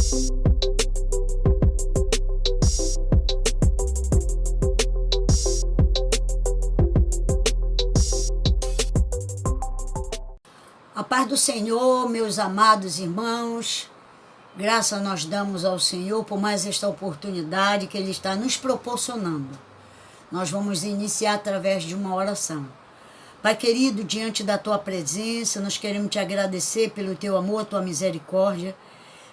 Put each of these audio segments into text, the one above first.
A paz do Senhor, meus amados irmãos, graças nós damos ao Senhor por mais esta oportunidade que Ele está nos proporcionando. Nós vamos iniciar através de uma oração. Pai querido, diante da Tua presença, nós queremos Te agradecer pelo Teu amor, Tua misericórdia,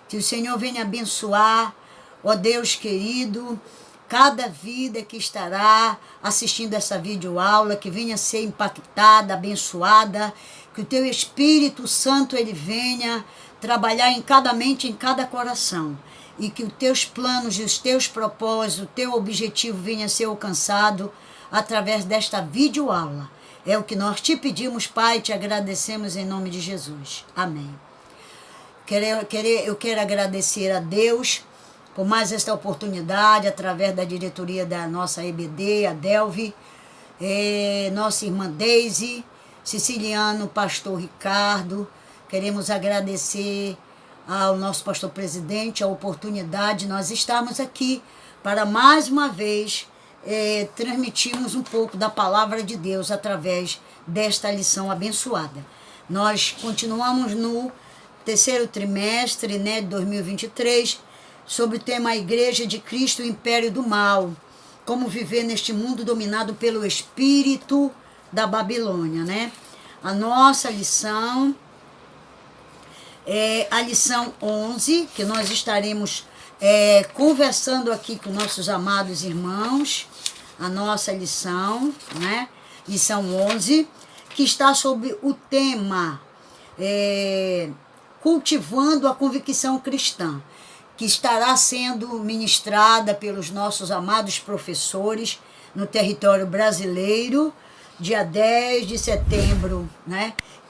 que o Senhor venha abençoar, ó Deus querido, cada vida que estará assistindo essa videoaula, que venha ser impactada, abençoada, que o Teu Espírito Santo ele venha trabalhar em cada mente, em cada coração, e que os Teus planos e os Teus propósitos, o Teu objetivo venha ser alcançado através desta videoaula. É o que nós Te pedimos, Pai, Te agradecemos em nome de Jesus. Amém. Eu quero agradecer a Deus por mais esta oportunidade, através da diretoria da nossa EBD, a Delvi, nossa irmã Deise, Siciliano, pastor Ricardo. Queremos agradecer ao nosso pastor presidente a oportunidade de nós estarmos aqui para mais uma vez transmitirmos um pouco da palavra de Deus através desta lição abençoada. Nós continuamos no terceiro trimestre, de 2023, sobre o tema A Igreja de Cristo, o Império do Mal, como viver neste mundo dominado pelo espírito da Babilônia, A nossa lição é a lição 11, que nós estaremos conversando aqui com nossos amados irmãos, a nossa lição, lição 11, que está sobre o tema cultivando a convicção cristã, que estará sendo ministrada pelos nossos amados professores no território brasileiro, dia 10 de setembro,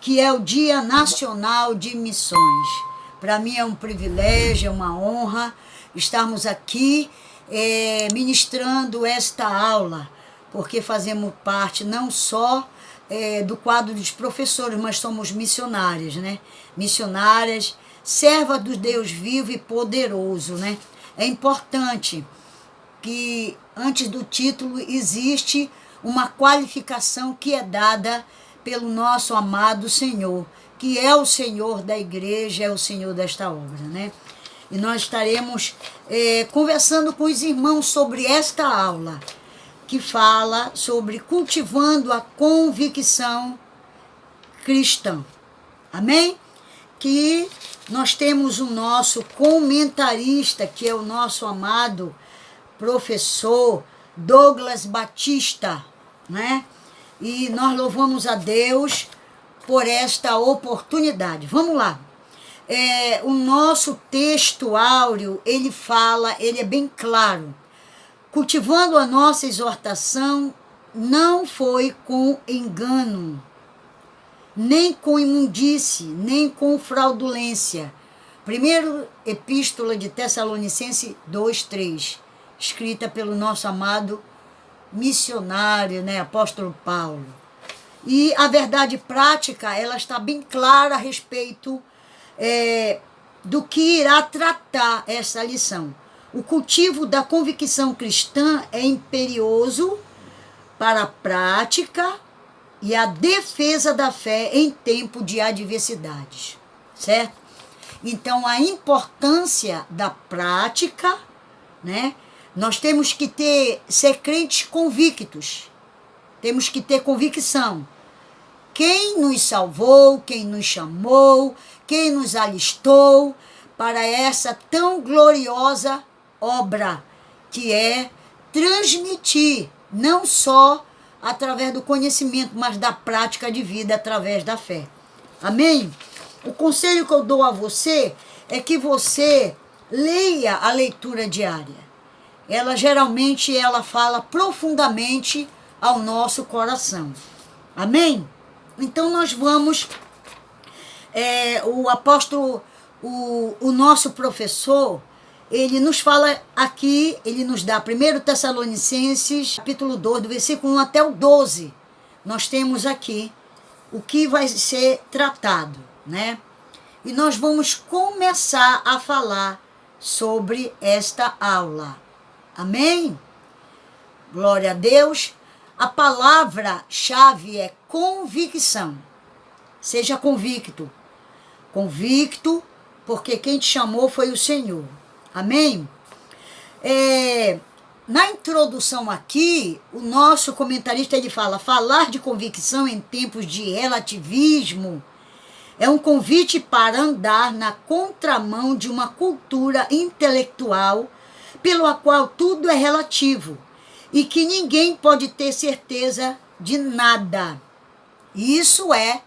que é o Dia Nacional de Missões. Para mim é um privilégio, é uma honra estarmos aqui ministrando esta aula, porque fazemos parte não só do quadro dos professores, mas somos missionárias, Missionárias, serva do Deus vivo e poderoso, É importante que antes do título existe uma qualificação que é dada pelo nosso amado Senhor, que é o Senhor da igreja, é o Senhor desta obra, E nós estaremos conversando com os irmãos sobre esta aula, que fala sobre cultivando a convicção cristã. Amém? Que nós temos o nosso comentarista, que é o nosso amado professor Douglas Batista, E nós louvamos a Deus por esta oportunidade. Vamos lá. O nosso texto áureo, ele é bem claro. Cultivando a nossa exortação, não foi com engano, nem com imundície, nem com fraudulência. Primeiro Epístola de Tessalonicenses 2:3, escrita pelo nosso amado missionário, apóstolo Paulo. E a verdade prática, ela está bem clara a respeito do que irá tratar essa lição. O cultivo da convicção cristã é imperioso para a prática e a defesa da fé em tempo de adversidades, certo? Então, a importância da prática, Nós temos que ser crentes convictos, temos que ter convicção. Quem nos salvou, quem nos chamou, quem nos alistou para essa tão gloriosa obra, que é transmitir, não só através do conhecimento, mas da prática de vida através da fé. Amém? O conselho que eu dou a você é que você leia a leitura diária. Ela fala profundamente ao nosso coração. Amém? Então nós vamos, o nosso professor, ele nos fala aqui, ele nos dá 1 Tessalonicenses, capítulo 2, do versículo 1 até o 12. Nós temos aqui o que vai ser tratado, E nós vamos começar a falar sobre esta aula. Amém? Glória a Deus. A palavra-chave é convicção. Seja convicto. Convicto, porque quem te chamou foi o Senhor. Amém? Na introdução aqui, o nosso comentarista ele fala: falar de convicção em tempos de relativismo é um convite para andar na contramão de uma cultura intelectual pela qual tudo é relativo e que ninguém pode ter certeza de nada. Isso é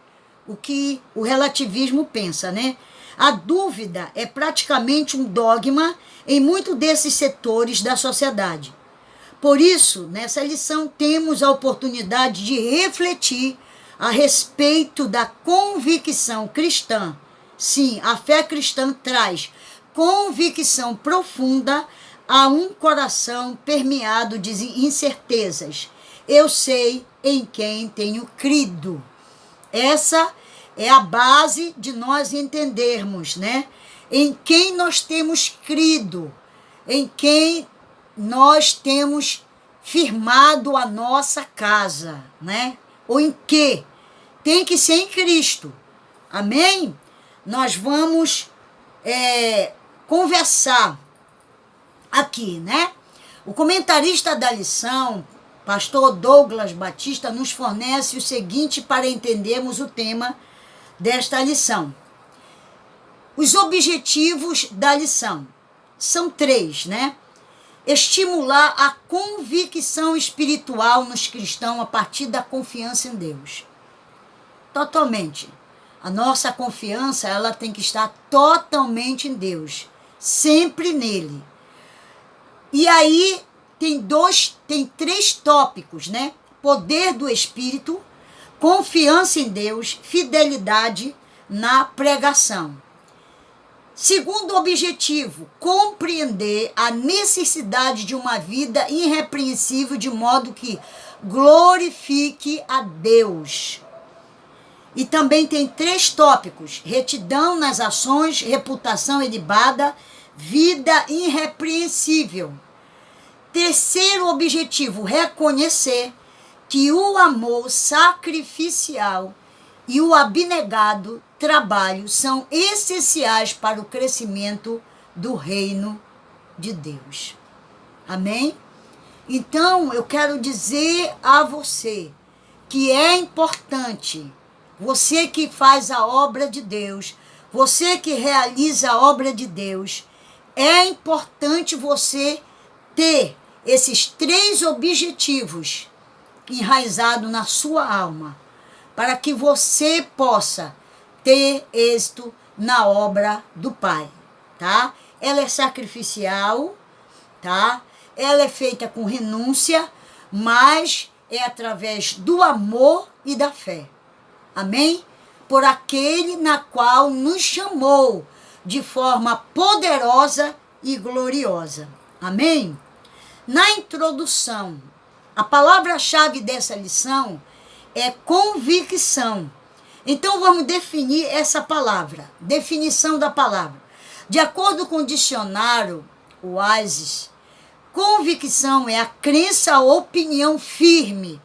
o que o relativismo pensa, né? A dúvida é praticamente um dogma em muitos desses setores da sociedade. Por isso, nessa lição, temos a oportunidade de refletir a respeito da convicção cristã. Sim, a fé cristã traz convicção profunda a um coração permeado de incertezas. Eu sei em quem tenho crido. Essa é a base de nós entendermos, né? Em quem nós temos crido, em quem nós temos firmado a nossa casa, né? Ou em que? Tem que ser em Cristo. Amém? Nós vamos conversar aqui, né? O comentarista da lição, pastor Douglas Batista, nos fornece o seguinte para entendermos o tema desta lição. Os objetivos da lição são 3, né? Estimular a convicção espiritual nos cristãos a partir da confiança em Deus. Totalmente. A nossa confiança, ela tem que estar totalmente em Deus, sempre nele. E aí tem 3 tópicos, né? Poder do Espírito, confiança em Deus, fidelidade na pregação. Segundo objetivo, compreender a necessidade de uma vida irrepreensível de modo que glorifique a Deus. E também tem 3 tópicos: retidão nas ações, reputação ilibada, vida irrepreensível. Terceiro objetivo, reconhecer que o amor sacrificial e o abnegado trabalho são essenciais para o crescimento do reino de Deus. Amém? Então, eu quero dizer a você que é importante, você que faz a obra de Deus, você que realiza a obra de Deus, é importante você ter esses 3 objetivos enraizados na sua alma, para que você possa ter êxito na obra do Pai, tá? Ela é sacrificial, tá? Ela é feita com renúncia, mas é através do amor e da fé. Amém? Por aquele na qual nos chamou de forma poderosa e gloriosa. Amém? Na introdução, a palavra-chave dessa lição é convicção. Então vamos definir essa palavra, definição da palavra. De acordo com o dicionário Oasis, convicção é a crença ou opinião firme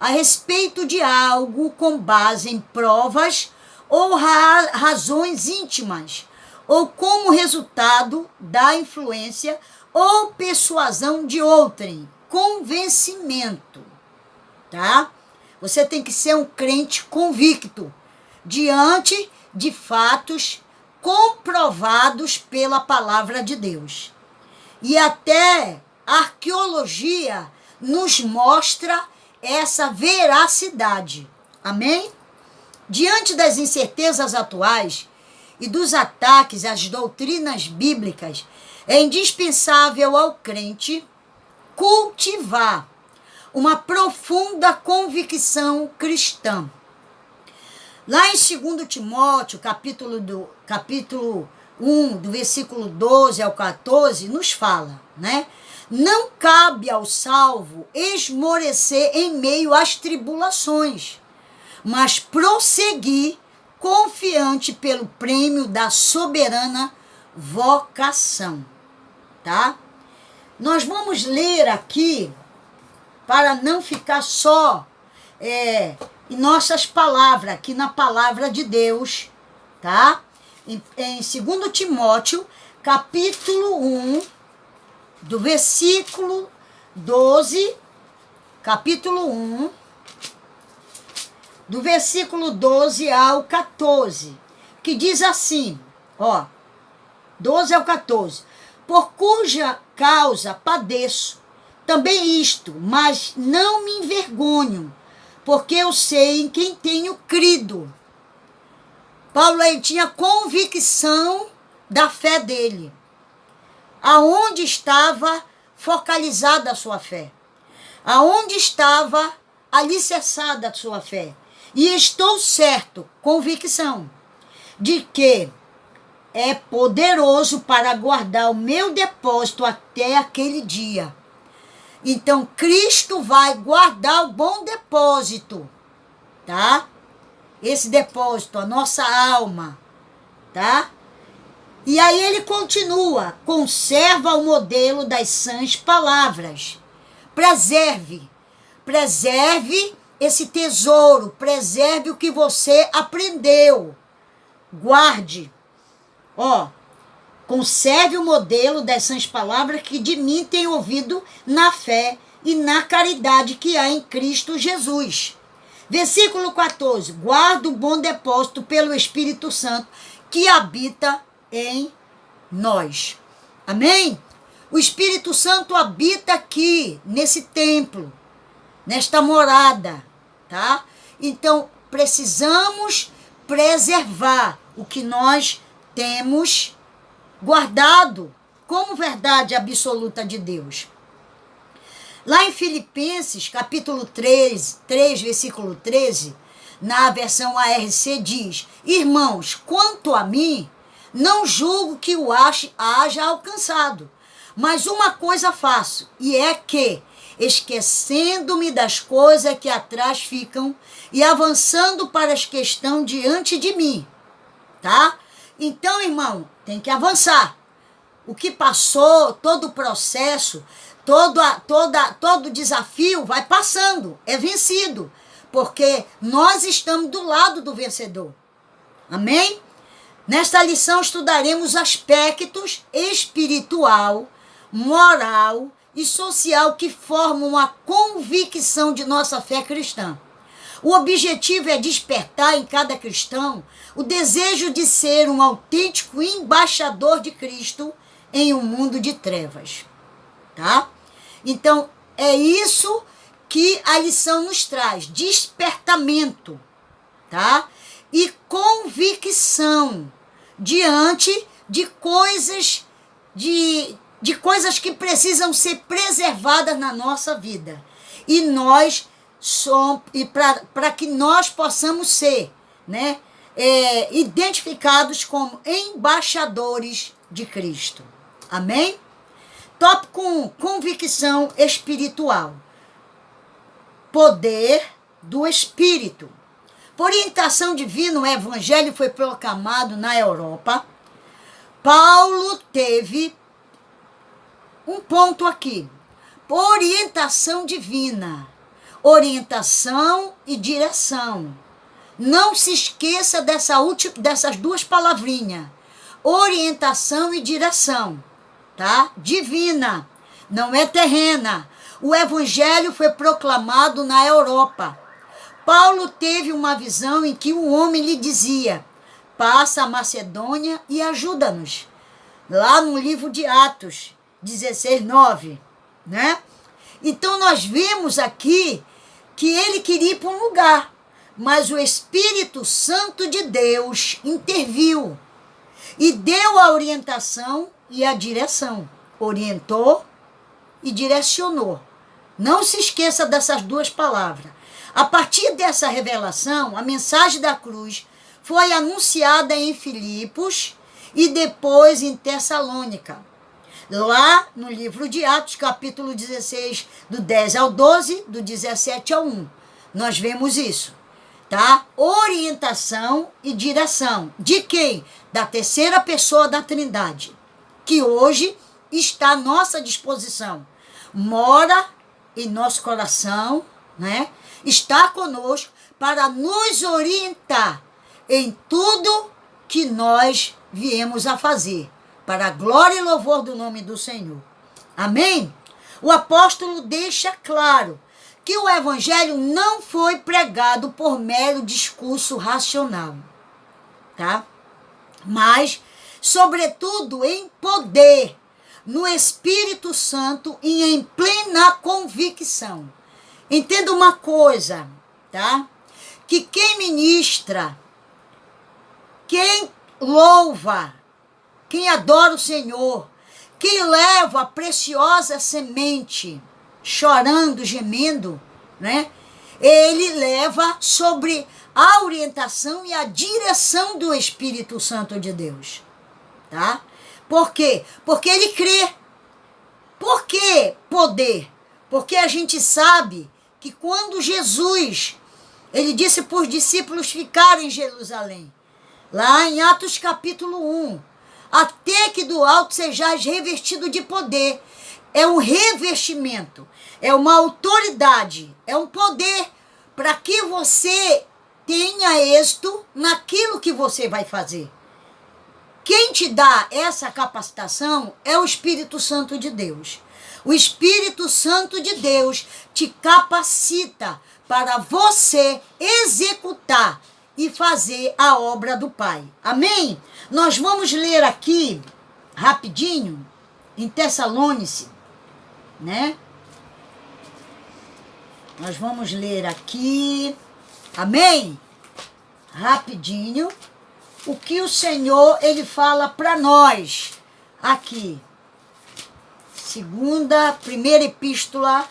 a respeito de algo com base em provas ou razões íntimas, ou como resultado da influência ou persuasão de outrem, convencimento, tá? Você tem que ser um crente convicto diante de fatos comprovados pela palavra de Deus. E até a arqueologia nos mostra essa veracidade. Amém? Diante das incertezas atuais e dos ataques às doutrinas bíblicas, é indispensável ao crente cultivar uma profunda convicção cristã. Lá em 2 Timóteo, capítulo 1, do versículo 12 ao 14, nos fala, né? Não cabe ao salvo esmorecer em meio às tribulações, mas prosseguir confiante pelo prêmio da soberana vocação, tá? Nós vamos ler aqui, para não ficar só em nossas palavras, aqui na palavra de Deus, tá? Em 2 Timóteo, capítulo 1, do versículo 12, capítulo 1, do versículo 12 ao 14, que diz assim, 12 ao 14, por cuja causa padeço, também isto, mas não me envergonho, porque eu sei em quem tenho crido. Paulo aí tinha convicção da fé dele. Aonde estava focalizada a sua fé? Aonde estava alicerçada a sua fé? E estou certo, convicção, de que é poderoso para guardar o meu depósito até aquele dia. Então, Cristo vai guardar o bom depósito, tá? Esse depósito, a nossa alma, tá? E aí ele continua, conserva o modelo das sãs palavras. Preserve esse tesouro, preserve o que você aprendeu. Guarde. Conserve o modelo das sãs palavras que de mim tem ouvido na fé e na caridade que há em Cristo Jesus. Versículo 14. Guarda o bom depósito pelo Espírito Santo que habita em nós. Amém? O Espírito Santo habita aqui, nesse templo, nesta morada, tá? Então, precisamos preservar o que nós temos guardado como verdade absoluta de Deus. Lá em Filipenses, capítulo 3, versículo 13, na versão ARC diz, irmãos, quanto a mim, não julgo que o haja alcançado, mas uma coisa faço, e é que, esquecendo-me das coisas que atrás ficam e avançando para as que estão diante de mim, tá? Então, irmão, tem que avançar. O que passou, todo o processo, todo desafio vai passando, é vencido, porque nós estamos do lado do vencedor. Amém? Nesta lição estudaremos aspectos espiritual, moral e social que formam a convicção de nossa fé cristã. O objetivo é despertar em cada cristão o desejo de ser um autêntico embaixador de Cristo em um mundo de trevas, tá? Então, é isso que a lição nos traz, despertamento, tá? E convicção diante de coisas, de coisas que precisam ser preservadas na nossa vida. E nós somos, e para que nós possamos ser, né, identificados como embaixadores de Cristo. Amém? Tópico 1, convicção espiritual. Poder do Espírito. Por orientação divina, o Evangelho foi proclamado na Europa. Paulo teve um ponto aqui. Por orientação divina. Orientação e direção. Não se esqueça dessas duas palavrinhas. Orientação e direção. Tá? Divina. Não é terrena. O Evangelho foi proclamado na Europa. Paulo teve uma visão em que um homem lhe dizia, passa a Macedônia e ajuda-nos. Lá no livro de Atos 16:9, né? Então nós vimos aqui que ele queria ir para um lugar, mas o Espírito Santo de Deus interviu e deu a orientação e a direção. Orientou e direcionou. Não se esqueça dessas duas palavras. A partir dessa revelação, a mensagem da cruz foi anunciada em Filipos e depois em Tessalônica. Lá no livro de Atos, capítulo 16, do 10 ao 12, do 17 ao 1. Nós vemos isso. tá? Orientação e direção. De quem? Da terceira pessoa da Trindade, que hoje está à nossa disposição. Mora em nosso coração, né? Está conosco para nos orientar em tudo que nós viemos a fazer, para a glória e louvor do nome do Senhor. Amém? O apóstolo deixa claro que o evangelho não foi pregado por mero discurso racional, tá? Mas, sobretudo, em poder, no Espírito Santo e em plena convicção. Entenda uma coisa, tá? Que quem ministra, quem louva, quem adora o Senhor, quem leva a preciosa semente, chorando, gemendo, né? Ele leva sobre a orientação e a direção do Espírito Santo de Deus, tá? Por quê? Porque ele crê. Por que poder? Porque a gente sabe que quando Jesus, ele disse para os discípulos ficarem em Jerusalém, lá em Atos capítulo 1, até que do alto sejais revestido de poder. É um revestimento, é uma autoridade, é um poder para que você tenha êxito naquilo que você vai fazer. Quem te dá essa capacitação é o Espírito Santo de Deus. O Espírito Santo de Deus te capacita para você executar e fazer a obra do Pai. Amém? Nós vamos ler aqui, rapidinho, em Tessalonicenses, né? Nós vamos ler aqui, amém? Rapidinho, o que o Senhor, ele fala para nós aqui. Primeira epístola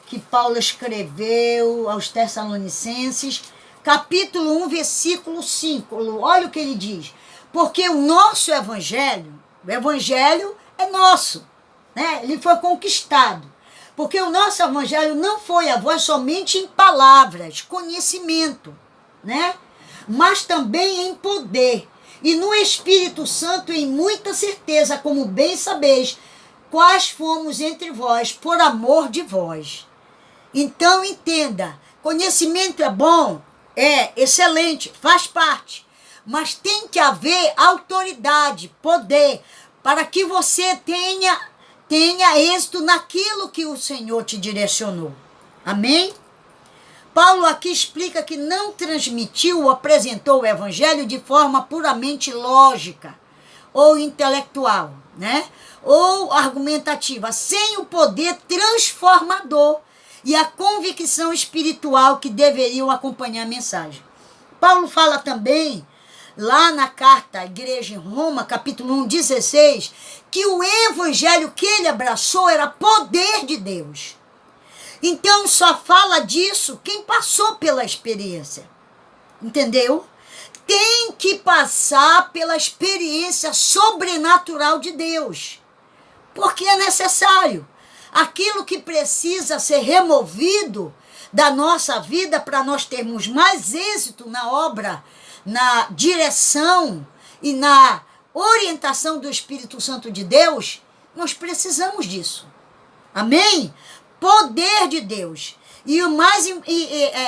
que Paulo escreveu aos Tessalonicenses, capítulo 1, versículo 5. Olha o que ele diz. Porque o nosso evangelho, o evangelho é nosso, né? Ele foi conquistado. Porque o nosso evangelho não foi a voz somente em palavras, conhecimento, né? Mas também em poder. E no Espírito Santo em muita certeza, como bem sabeis, quais fomos entre vós, por amor de vós. Então entenda, conhecimento é bom, é excelente, faz parte. Mas tem que haver autoridade, poder, para que você tenha êxito naquilo que o Senhor te direcionou. Amém? Paulo aqui explica que não transmitiu ou apresentou o evangelho de forma puramente lógica ou intelectual, né? Ou argumentativa, sem o poder transformador e a convicção espiritual que deveriam acompanhar a mensagem. Paulo fala também, lá na carta à igreja em Roma, capítulo 1, 16, que o evangelho que ele abraçou era poder de Deus. Então só fala disso quem passou pela experiência. Entendeu? Tem que passar pela experiência sobrenatural de Deus. Porque é necessário. Aquilo que precisa ser removido da nossa vida para nós termos mais êxito na obra, na direção e na orientação do Espírito Santo de Deus, nós precisamos disso. Amém? Poder de Deus. E o mais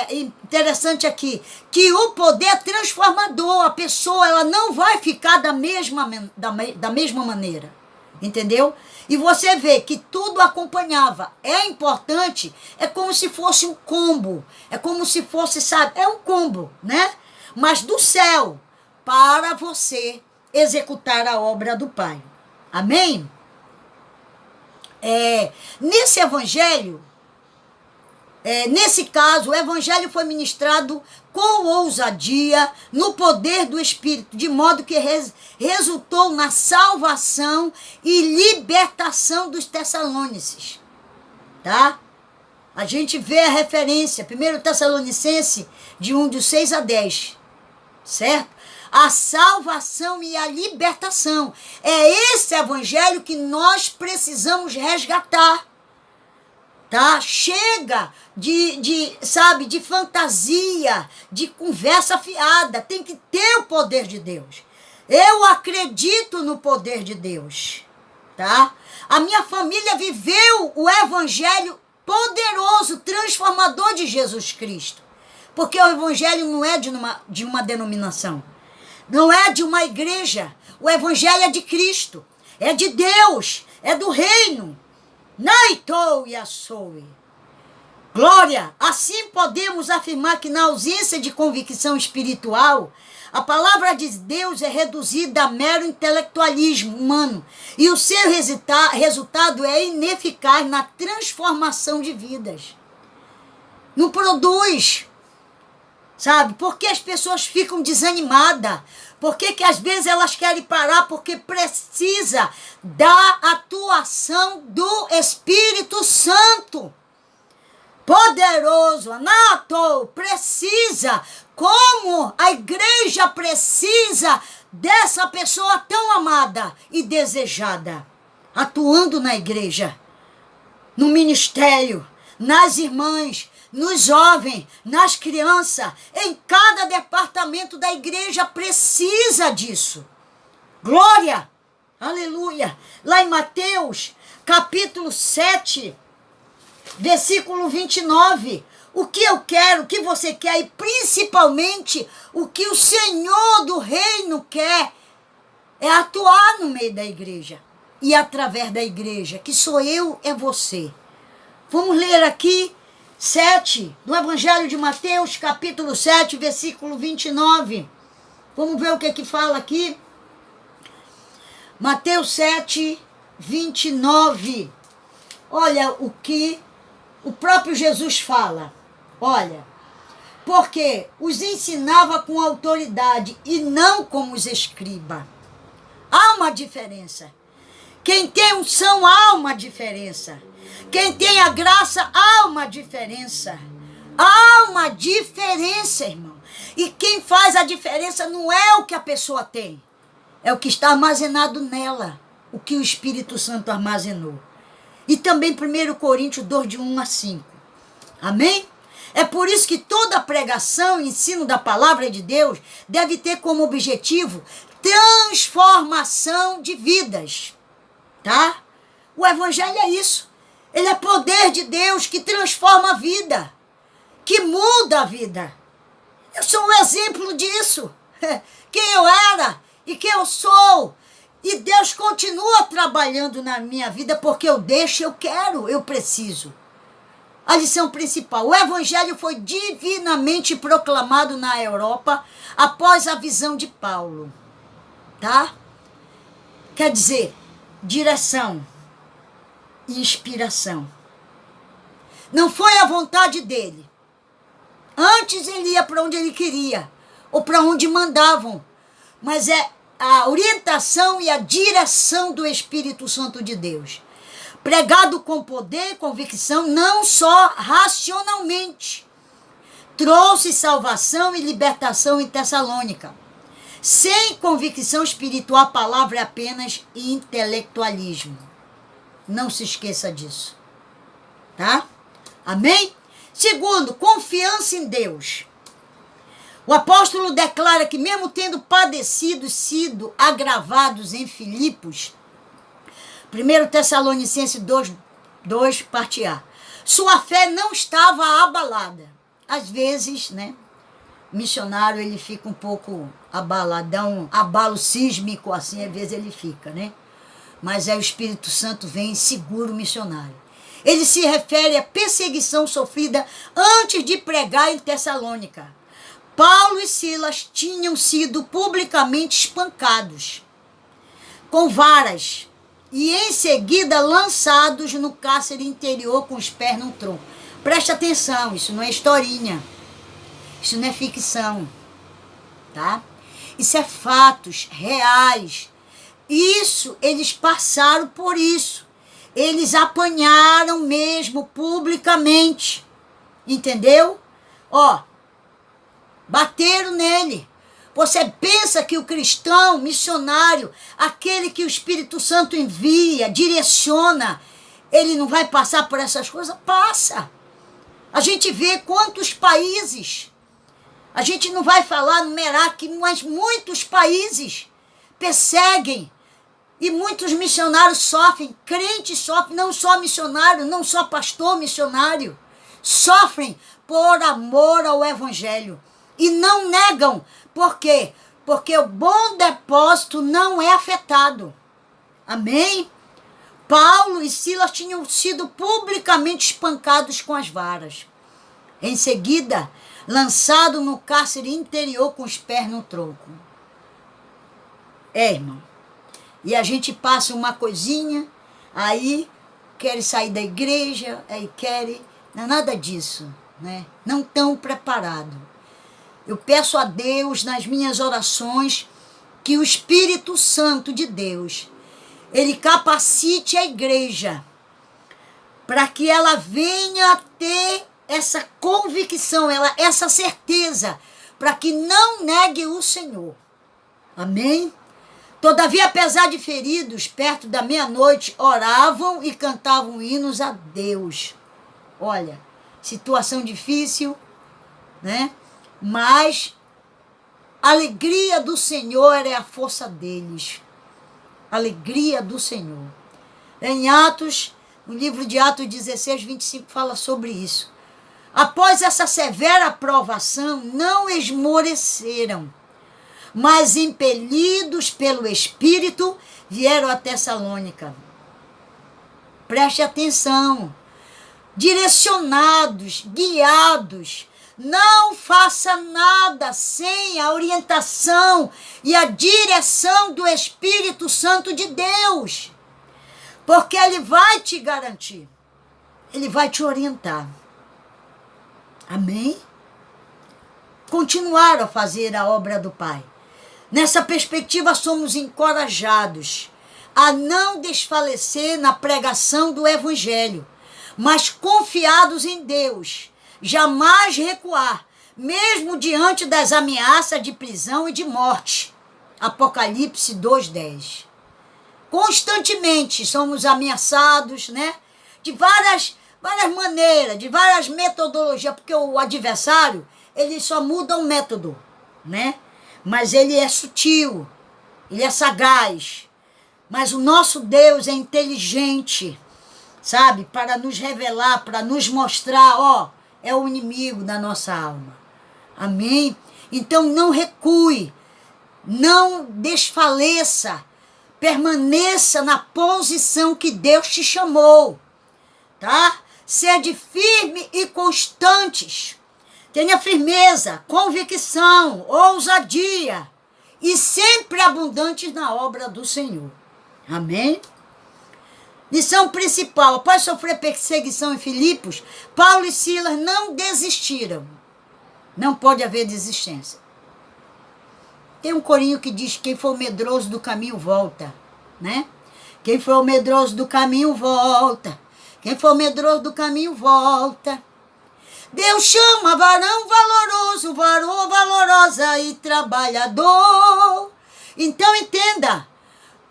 interessante aqui, que o poder é transformador, a pessoa ela não vai ficar da mesma maneira. Entendeu? E você vê que tudo acompanhava. É importante, é como se fosse um combo. É como se fosse, sabe, é um combo, né? Mas do céu, para você executar a obra do Pai. Amém? Nesse evangelho, nesse caso, o evangelho foi ministrado com ousadia, no poder do Espírito, de modo que resultou na salvação e libertação dos Tessalonicenses. Tá? A gente vê a referência, 1 Tessalonicenses, de 1, de 6 a 10. Certo? A salvação e a libertação. É esse evangelho que nós precisamos resgatar. tá? Chega sabe, de fantasia, de conversa fiada. Tem que ter o poder de Deus. Eu acredito no poder de Deus, tá? A minha família viveu o evangelho poderoso, transformador de Jesus Cristo. Porque o evangelho não é de uma denominação, não é de uma igreja. O evangelho é de Cristo, é de Deus, é do reino. Naitou e açoe. Glória! Assim podemos afirmar que na ausência de convicção espiritual, a palavra de Deus é reduzida a mero intelectualismo humano e o seu resultado é ineficaz na transformação de vidas. Não produz, sabe? Por que as pessoas ficam desanimadas? Por que às vezes elas querem parar? Porque precisa da atuação do Espírito Santo. Poderoso, anato, precisa, como a igreja precisa dessa pessoa tão amada e desejada, atuando na igreja, no ministério, nas irmãs, nos jovens, nas crianças, em cada departamento da igreja precisa disso. Glória, aleluia. Lá em Mateus, capítulo 7, versículo 29, o que eu quero, o que você quer, e principalmente o que o Senhor do reino quer, é atuar no meio da igreja e através da igreja, que sou eu, é você. Vamos ler aqui 7, no Evangelho de Mateus, capítulo 7, versículo 29. Vamos ver o que fala aqui. Mateus 7, 29. Olha o que o próprio Jesus fala. Olha, porque os ensinava com autoridade e não como os escribas. Há uma diferença. Quem tem unção, há uma diferença. Quem tem a graça, há uma diferença. Há uma diferença, irmão. E quem faz a diferença não é o que a pessoa tem. É o que está armazenado nela. O que o Espírito Santo armazenou. E também 1 Coríntios 2, de 1 a 5. Amém? É por isso que toda pregação e ensino da palavra de Deus deve ter como objetivo transformação de vidas. Tá? O evangelho é isso. Ele é poder de Deus que transforma a vida, que muda a vida. Eu sou um exemplo disso. Quem eu era e quem eu sou. E Deus continua trabalhando na minha vida porque eu deixo, eu quero, eu preciso. A lição principal. O evangelho foi divinamente proclamado na Europa após a visão de Paulo. Tá? Quer dizer, direção e inspiração. Não foi a vontade dele. Antes ele ia para onde ele queria, ou para onde mandavam. Mas é a orientação e a direção do Espírito Santo de Deus. Pregado com poder e convicção, não só racionalmente. Trouxe salvação e libertação em Tessalônica. Sem convicção espiritual, a palavra é apenas intelectualismo. Não se esqueça disso. Tá? Amém? Segundo, confiança em Deus. O apóstolo declara que mesmo tendo padecido, sido agravados em Filipos, 1 Tessalonicenses 2, parte A, sua fé não estava abalada. Às vezes, né, missionário ele fica um pouco abaladão, abalo sísmico assim, às vezes ele fica, né? Mas aí o Espírito Santo vem e segura o missionário. Ele se refere à perseguição sofrida antes de pregar em Tessalônica. Paulo e Silas tinham sido publicamente espancados com varas e em seguida lançados no cárcere interior com os pés num tronco. Preste atenção, isso não é historinha, isso não é ficção, tá? Isso é fatos reais. Isso, eles passaram por isso. Eles apanharam mesmo publicamente, entendeu? Ó, bateram nele. Você pensa que o cristão, missionário, aquele que o Espírito Santo envia, direciona, ele não vai passar por essas coisas? Passa. A gente vê quantos países, a gente não vai falar, numerar aqui, mas muitos países perseguem e muitos missionários sofrem, crentes sofrem, não só missionário, não só pastor missionário, sofrem por amor ao evangelho e não negam. Por quê? Porque o bom depósito não é afetado. Amém? Paulo e Silas tinham sido publicamente espancados com as varas. Em seguida, lançado no cárcere interior com os pés no tronco. Irmão. E a gente passa uma coisinha, aí quer sair da igreja, aí quer... Não é nada disso, né? Não estão preparados. Eu peço a Deus, nas minhas orações, que o Espírito Santo de Deus, ele capacite a igreja para que ela venha a ter essa convicção, essa certeza, para que não negue o Senhor. Amém? Todavia, apesar de feridos, perto da meia-noite, oravam e cantavam hinos a Deus. Olha, situação difícil, né? Mas a alegria do Senhor é a força deles. Alegria do Senhor. Em Atos, no livro de Atos 16, 25, fala sobre isso. Após essa severa provação, não esmoreceram, mas impelidos pelo Espírito, vieram a Tessalônica. Preste atenção. Direcionados, guiados. Não faça nada sem a orientação e a direção do Espírito Santo de Deus. Porque ele vai te garantir. Ele vai te orientar. Amém? Continuar a fazer a obra do Pai. Nessa perspectiva, somos encorajados a não desfalecer na pregação do Evangelho, mas confiados em Deus, jamais recuar, mesmo diante das ameaças de prisão e de morte. Apocalipse 2:10. Constantemente somos ameaçados, né? De várias maneiras, de várias metodologias, porque o adversário, ele só muda o método, né? Mas ele é sutil, ele é sagaz. Mas o nosso Deus é inteligente, sabe? Para nos revelar, para nos mostrar, ó, é o inimigo da nossa alma. Amém? Então não recue, não desfaleça, permaneça na posição que Deus te chamou, tá? Sede firme e constantes. Tenha firmeza, convicção, ousadia e sempre abundantes na obra do Senhor. Amém? Lição principal. Após sofrer perseguição em Filipos, Paulo e Silas não desistiram. Não pode haver desistência. Tem um corinho que diz: quem for medroso do caminho volta, né? Quem for medroso do caminho volta. Quem for medroso do caminho volta. Deus chama varão valoroso, varoa valorosa e trabalhador. Então entenda,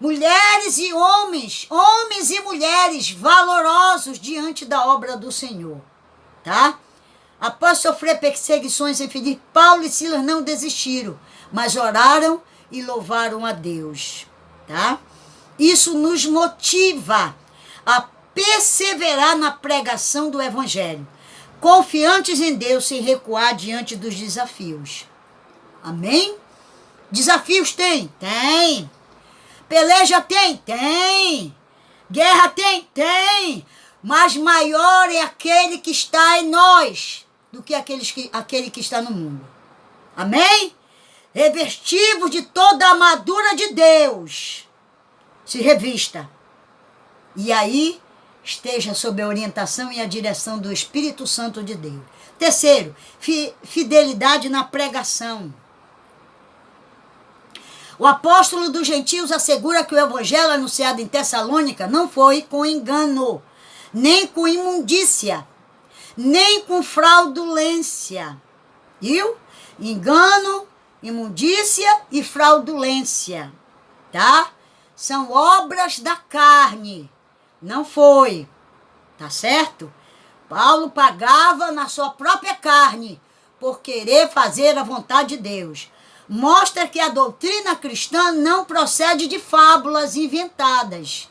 mulheres e homens, homens e mulheres valorosos diante da obra do Senhor, tá? Após sofrer perseguições em Filipe, Paulo e Silas não desistiram, mas oraram e louvaram a Deus, tá? Isso nos motiva a perseverar na pregação do Evangelho, confiantes em Deus sem recuar diante dos desafios. Amém? Desafios tem? Tem. Peleja tem? Tem. Guerra tem? Tem. Mas maior é aquele que está em nós do que aquele que está no mundo. Amém? Revestivos de toda a armadura de Deus. Se revista. E aí esteja sob a orientação e a direção do Espírito Santo de Deus. Terceiro, fidelidade na pregação. O apóstolo dos gentios assegura que o evangelho anunciado em Tessalônica não foi com engano, nem com imundícia, nem com fraudulência. Viu? Engano, imundícia e fraudulência, tá? São obras da carne. Não foi. tá certo? Paulo pagava na sua própria carne por querer fazer a vontade de Deus. Mostra que a doutrina cristã não procede de fábulas inventadas,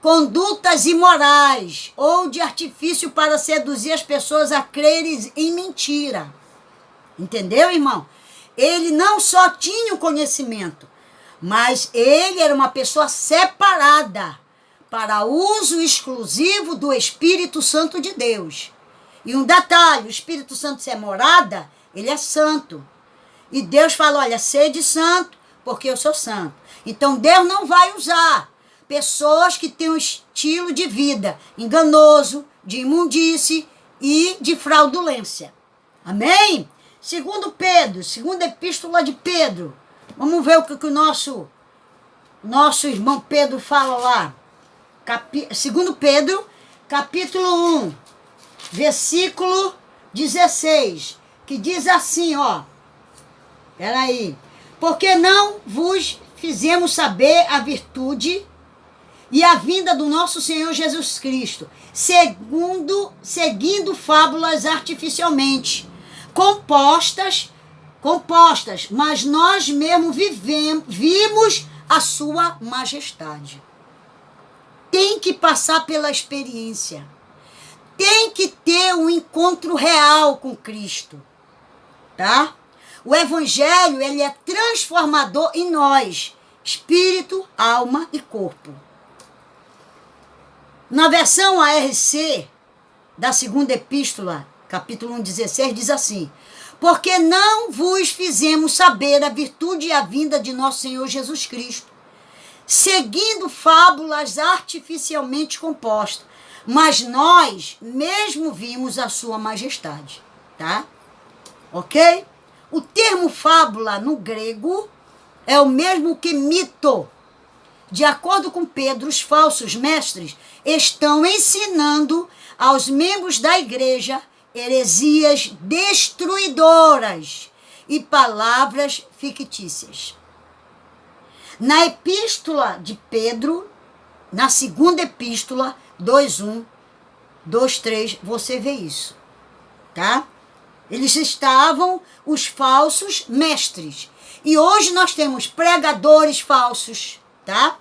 condutas imorais ou de artifício para seduzir as pessoas a crerem em mentira. Entendeu, irmão? Ele não só tinha o conhecimento, mas ele era uma pessoa separada para uso exclusivo do Espírito Santo de Deus. E um detalhe, o Espírito Santo, se é morada, ele é santo. E Deus fala, olha, sede santo, porque eu sou santo. Então Deus não vai usar pessoas que têm um estilo de vida enganoso, de imundície e de fraudulência. Amém? Segundo Pedro, segunda epístola de Pedro. Vamos ver o que o nosso irmão Pedro fala lá. Segundo Pedro, capítulo 1, versículo 16, que diz assim, ó. Peraí. Porque não vos fizemos saber a virtude e a vinda do nosso Senhor Jesus Cristo, seguindo fábulas artificialmente, compostas, mas nós mesmos vimos a sua majestade. Tem que passar pela experiência. Tem que ter um encontro real com Cristo, tá? O evangelho, ele é transformador em nós, espírito, alma e corpo. Na versão ARC da segunda epístola, capítulo 1, 16, diz assim: porque não vos fizemos saber a virtude e a vinda de nosso Senhor Jesus Cristo, seguindo fábulas artificialmente compostas, mas nós mesmo vimos a sua majestade, tá? Ok? O termo fábula no grego é o mesmo que mito. De acordo com Pedro, os falsos mestres estão ensinando aos membros da igreja heresias destruidoras e palavras fictícias. Na epístola de Pedro, na segunda epístola, 2:1, 2:3, você vê isso, tá? Eles estavam os falsos mestres. E hoje nós temos pregadores falsos, tá?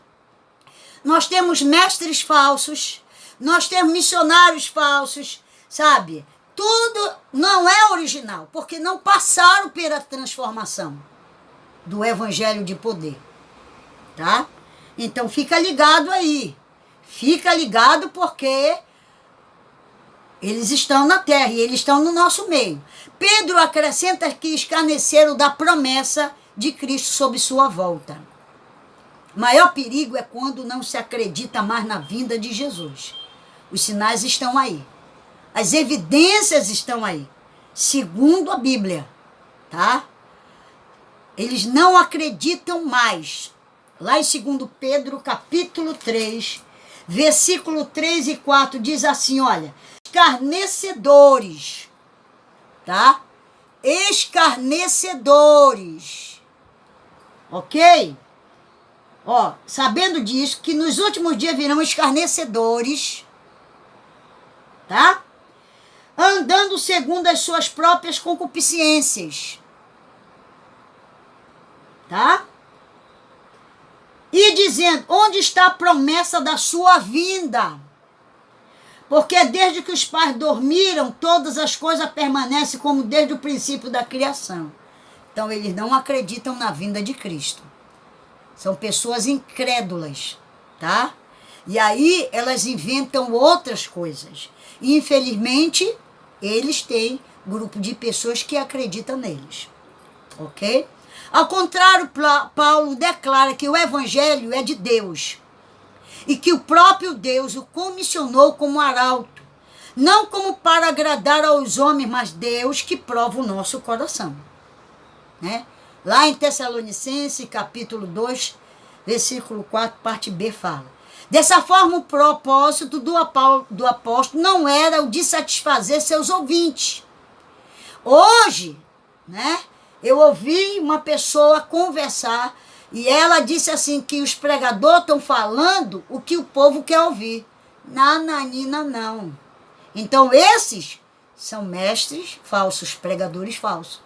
Nós temos mestres falsos, nós temos missionários falsos, sabe? Tudo não é original, porque não passaram pela transformação do evangelho de poder, tá? Então fica ligado aí. Fica ligado porque eles estão na terra e eles estão no nosso meio. Pedro acrescenta que escarneceram da promessa de Cristo sobre sua volta. O maior perigo é quando não se acredita mais na vinda de Jesus. Os sinais estão aí. As evidências estão aí. Segundo a Bíblia, tá? Eles não acreditam mais. Lá em 2 Pedro, capítulo 3, versículo 3 e 4, diz assim, olha, escarnecedores, tá? Escarnecedores, ok? Ó, sabendo disso, que nos últimos dias virão escarnecedores, tá? Andando segundo as suas próprias concupiscências, tá? E dizendo, onde está a promessa da sua vinda? Porque desde que os pais dormiram, todas as coisas permanecem como desde o princípio da criação. Então, eles não acreditam na vinda de Cristo. São pessoas incrédulas, tá? E aí, elas inventam outras coisas. E, infelizmente, eles têm grupo de pessoas que acreditam neles. Ok? Ao contrário, Paulo declara que o evangelho é de Deus e que o próprio Deus o comissionou como arauto, não como para agradar aos homens, mas Deus que prova o nosso coração. Né? Lá em Tessalonicenses, capítulo 2, versículo 4, parte B, fala. Dessa forma, o propósito do apóstolo não era o de satisfazer seus ouvintes. Hoje, né? Eu ouvi uma pessoa conversar e ela disse assim que os pregadores estão falando o que o povo quer ouvir. Nananina, não. Então, esses são mestres falsos, pregadores falsos.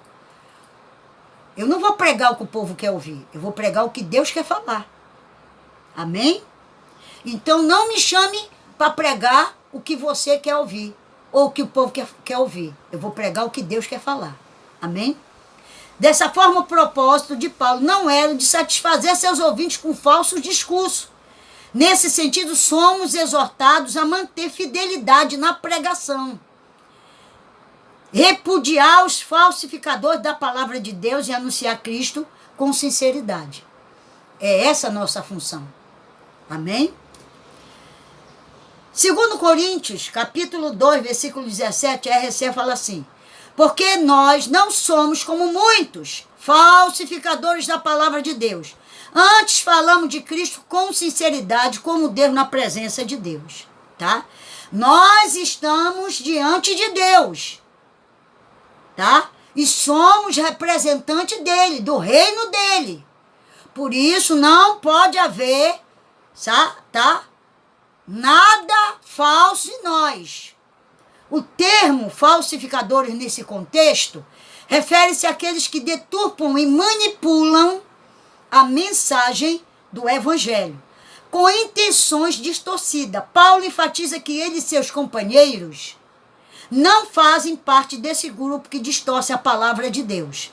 Eu não vou pregar o que o povo quer ouvir, eu vou pregar o que Deus quer falar. Amém? Então, não me chame para pregar o que você quer ouvir, ou o que o povo quer ouvir. Eu vou pregar o que Deus quer falar. Amém? Dessa forma, o propósito de Paulo não era de satisfazer seus ouvintes com falsos discursos. Nesse sentido, somos exortados a manter fidelidade na pregação, repudiar os falsificadores da palavra de Deus e anunciar Cristo com sinceridade. É essa a nossa função. Amém? Segundo Coríntios, capítulo 2, versículo 17, a RC fala assim: porque nós não somos como muitos falsificadores da palavra de Deus. Antes falamos de Cristo com sinceridade, como Deus na presença de Deus, tá? Nós estamos diante de Deus, tá? E somos representantes dele, do reino dele. Por isso não pode haver, tá? Nada falso em nós. O termo falsificadores nesse contexto refere-se àqueles que deturpam e manipulam a mensagem do Evangelho com intenções distorcidas. Paulo enfatiza que ele e seus companheiros não fazem parte desse grupo que distorce a palavra de Deus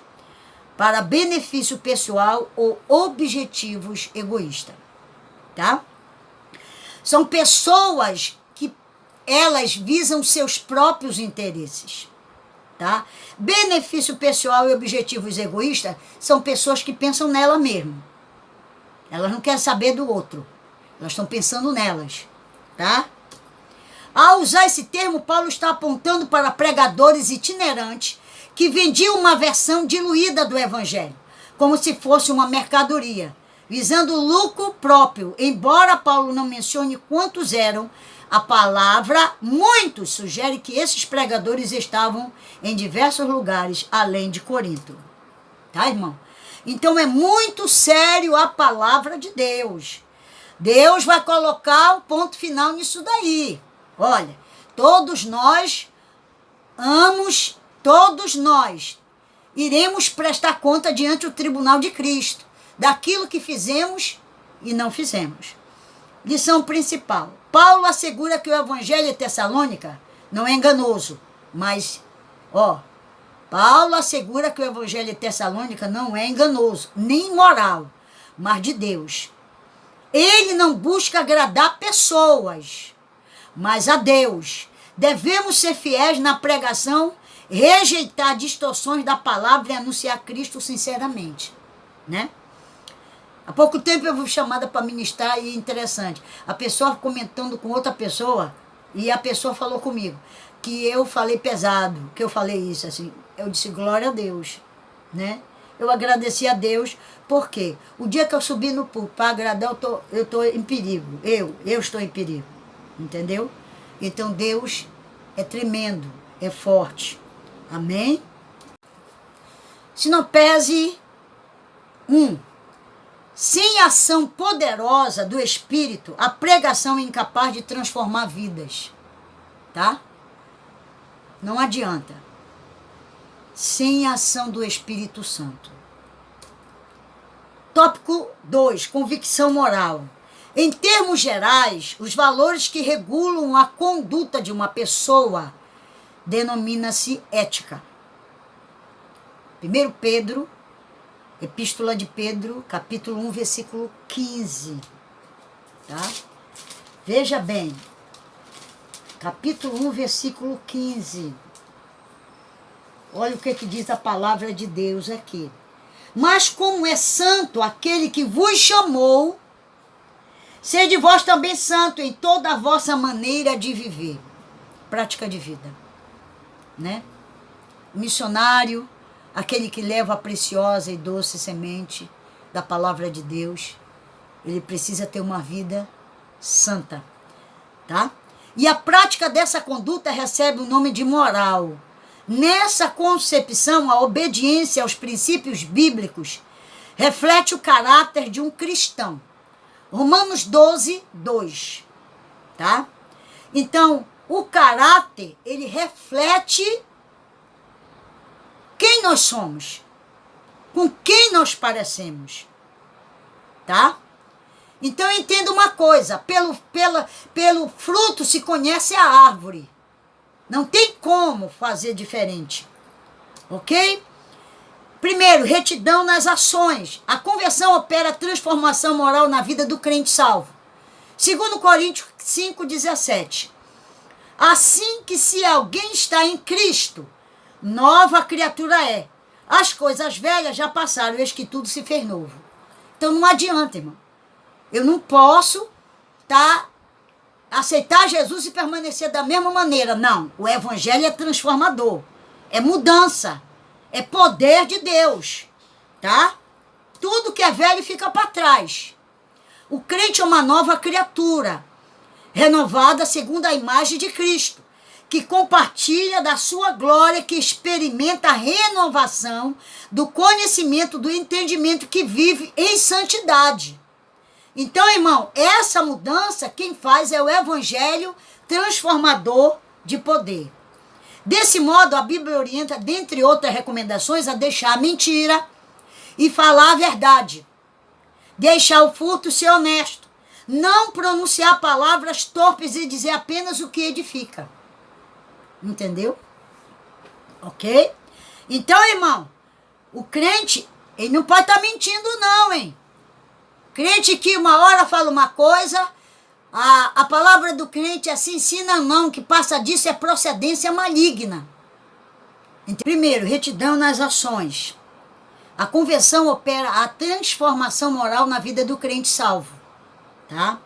para benefício pessoal ou objetivos egoístas, tá? São pessoas que elas visam seus próprios interesses, tá? Benefício pessoal e objetivos egoístas são pessoas que pensam nela mesmo. Elas não querem saber do outro. Elas estão pensando nelas, tá? Ao usar esse termo, Paulo está apontando para pregadores itinerantes que vendiam uma versão diluída do evangelho, como se fosse uma mercadoria, visando lucro próprio. Embora Paulo não mencione quantos eram, a palavra muitos sugere que esses pregadores estavam em diversos lugares, além de Corinto. Tá, irmão? Então é muito sério a palavra de Deus. Deus vai colocar o ponto final nisso daí. Olha, todos nós iremos prestar conta diante do tribunal de Cristo, daquilo que fizemos e não fizemos. Lição principal. Paulo assegura que o evangelho de Tessalônica não é enganoso, mas, Paulo assegura que o evangelho de Tessalônica não é enganoso, nem imoral, mas de Deus. Ele não busca agradar pessoas, mas a Deus. Devemos ser fiéis na pregação, rejeitar distorções da palavra e anunciar Cristo sinceramente, né? Há pouco tempo eu fui chamada para ministrar e interessante. A pessoa comentando com outra pessoa e a pessoa falou comigo que eu falei pesado, que eu falei isso assim. Eu disse glória a Deus, né? Eu agradeci a Deus porque o dia que eu subi no púlpito para agradar, eu estou em perigo. Eu estou em perigo, entendeu? Então Deus é tremendo, é forte. Amém? Sinopese 1. Sem ação poderosa do Espírito, a pregação é incapaz de transformar vidas, tá? Não adianta. Sem a ação do Espírito Santo. Tópico 2, convicção moral. Em termos gerais, os valores que regulam a conduta de uma pessoa denomina-se ética. 1 Pedro, Epístola de Pedro, capítulo 1, versículo 15. Tá? Veja bem. Capítulo 1, versículo 15. Olha o que diz a palavra de Deus aqui. Mas como é santo aquele que vos chamou, sede vós também santo em toda a vossa maneira de viver. Prática de vida. Né? Missionário, aquele que leva a preciosa e doce semente da palavra de Deus, ele precisa ter uma vida santa, tá? E a prática dessa conduta recebe o nome de moral. Nessa concepção, a obediência aos princípios bíblicos reflete o caráter de um cristão. Romanos 12, 2, tá? Então, o caráter, ele reflete quem nós somos, com quem nós parecemos, tá? Então entenda uma coisa, pelo fruto se conhece a árvore. Não tem como fazer diferente, ok? Primeiro, retidão nas ações. A conversão opera a transformação moral na vida do crente salvo. 2 Coríntios 5,17. Assim que se alguém está em Cristo, nova criatura é. As coisas velhas já passaram, eis que tudo se fez novo. Então não adianta, irmão. Eu não posso aceitar Jesus e permanecer da mesma maneira. Não, o evangelho é transformador. É mudança. É poder de Deus. Tá? Tudo que é velho fica para trás. O crente é uma nova criatura, renovada segundo a imagem de Cristo, que compartilha da sua glória, que experimenta a renovação do conhecimento, do entendimento, que vive em santidade. Então, irmão, essa mudança quem faz é o evangelho transformador de poder. Desse modo, a Bíblia orienta, dentre outras recomendações, a deixar a mentira e falar a verdade. Deixar o furto ser honesto. Não pronunciar palavras torpes e dizer apenas o que edifica. Entendeu? Ok? Então, irmão, o crente, ele não pode estar mentindo não, hein? Crente que uma hora fala uma coisa, a palavra do crente assim ensina não, que passa disso é procedência maligna. Primeiro, retidão nas ações. A conversão opera a transformação moral na vida do crente salvo. Tá?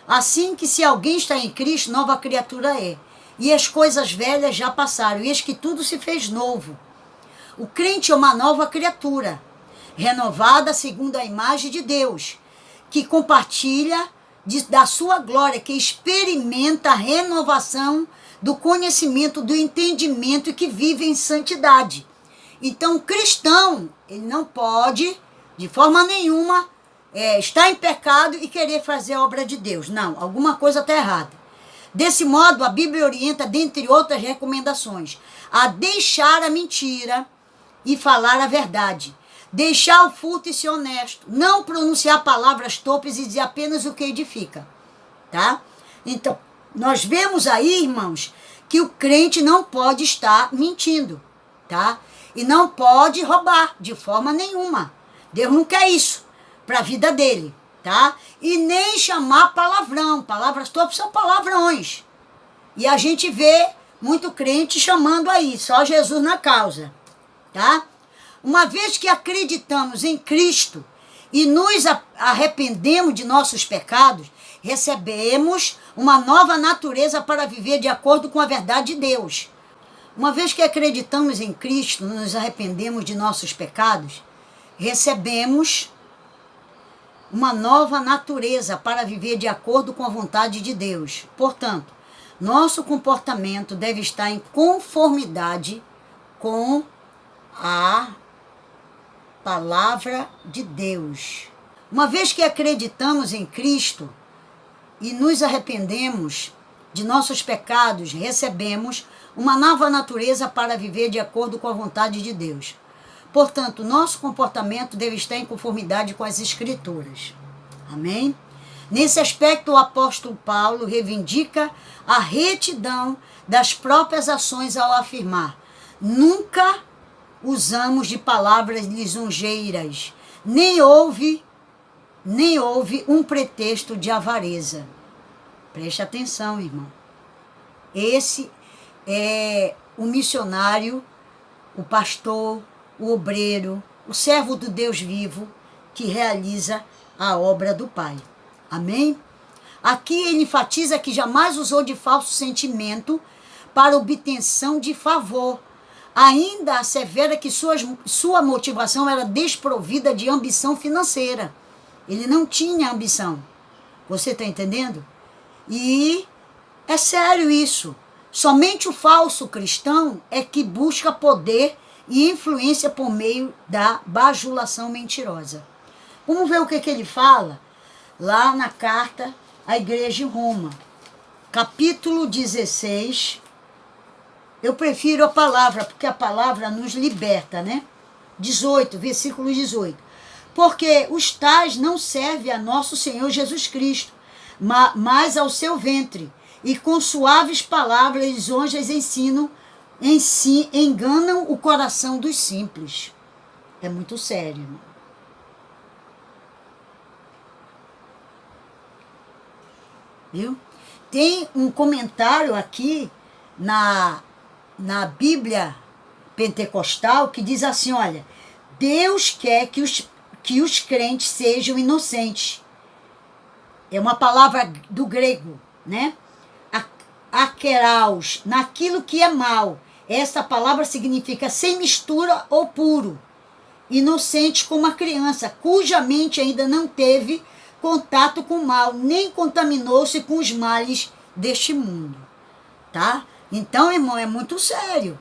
Assim que se alguém está em Cristo, nova criatura é. E as coisas velhas já passaram, e eis que tudo se fez novo. O crente é uma nova criatura, renovada segundo a imagem de Deus, que compartilha da sua glória, que experimenta a renovação do conhecimento, do entendimento e que vive em santidade. Então, o cristão, ele não pode, de forma nenhuma, estar em pecado e querer fazer a obra de Deus. Não, alguma coisa está errada. Desse modo, a Bíblia orienta, dentre outras recomendações, a deixar a mentira e falar a verdade. Deixar o furto e ser honesto. Não pronunciar palavras torpes e dizer apenas o que edifica. Tá? Então, nós vemos aí, irmãos, que o crente não pode estar mentindo. Tá? E não pode roubar de forma nenhuma. Deus não quer isso para a vida dele. Tá? E nem chamar palavrão. Palavras torpes são palavrões. E a gente vê muito crente chamando aí, só Jesus na causa. Tá? Uma vez que acreditamos em Cristo e nos arrependemos de nossos pecados, recebemos uma nova natureza para viver de acordo com a verdade de Deus. Uma vez que acreditamos em Cristo, nos arrependemos de nossos pecados, recebemos uma nova natureza para viver de acordo com a vontade de Deus. Portanto, nosso comportamento deve estar em conformidade com a palavra de Deus. Uma vez que acreditamos em Cristo e nos arrependemos de nossos pecados, recebemos uma nova natureza para viver de acordo com a vontade de Deus. Portanto, nosso comportamento deve estar em conformidade com as Escrituras. Amém? Nesse aspecto, o apóstolo Paulo reivindica a retidão das próprias ações ao afirmar: nunca usamos de palavras lisonjeiras, nem houve um pretexto de avareza. Preste atenção, irmão. Esse é o missionário, o pastor, o obreiro, o servo do Deus vivo que realiza a obra do Pai. Amém? Aqui ele enfatiza que jamais usou de falso sentimento para obtenção de favor. Ainda assevera que sua motivação era desprovida de ambição financeira. Ele não tinha ambição. Você está entendendo? E é sério isso. Somente o falso cristão é que busca poder e influência por meio da bajulação mentirosa. Vamos ver o que ele fala lá na carta à igreja em Roma. capítulo 16. Eu prefiro a palavra, porque a palavra nos liberta, né? 18, versículo 18. Porque os tais não servem a nosso Senhor Jesus Cristo, mas ao seu ventre, e com suaves palavras e lisonjas enganam o coração dos simples. É muito sério, irmão. Viu? Tem um comentário aqui na Bíblia Pentecostal que diz assim, olha, Deus quer que os crentes sejam inocentes. É uma palavra do grego, né? Akeraos, naquilo que é mal. Essa palavra significa sem mistura ou puro. Inocente como a criança, cuja mente ainda não teve contato com o mal, nem contaminou-se com os males deste mundo. Tá? Então, irmão, é muito sério.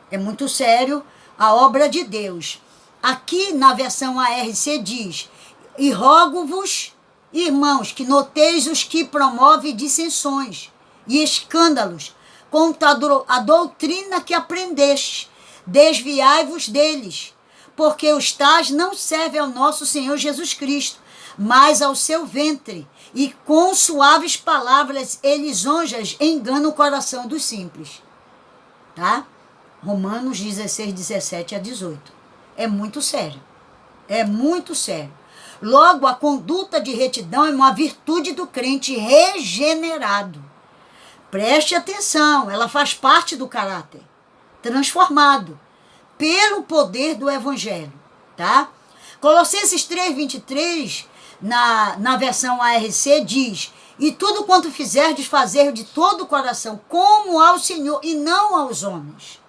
É muito sério a obra de Deus. Aqui na versão ARC diz, e rogo-vos, irmãos, que noteis os que promovem dissensões e escândalos contra a doutrina que aprendeste. Desviai-vos deles, porque os tais não servem ao nosso Senhor Jesus Cristo, mas ao seu ventre, e com suaves palavras e lisonjas enganam o coração dos simples. Tá? Romanos 16, 17 a 18. É muito sério. É muito sério. Logo, a conduta de retidão é uma virtude do crente regenerado. Preste atenção, ela faz parte do caráter transformado pelo poder do Evangelho. Tá? Colossenses 3, 23, na versão ARC, diz, e tudo quanto fizerdes, fazer de todo o coração, como ao Senhor e não aos homens.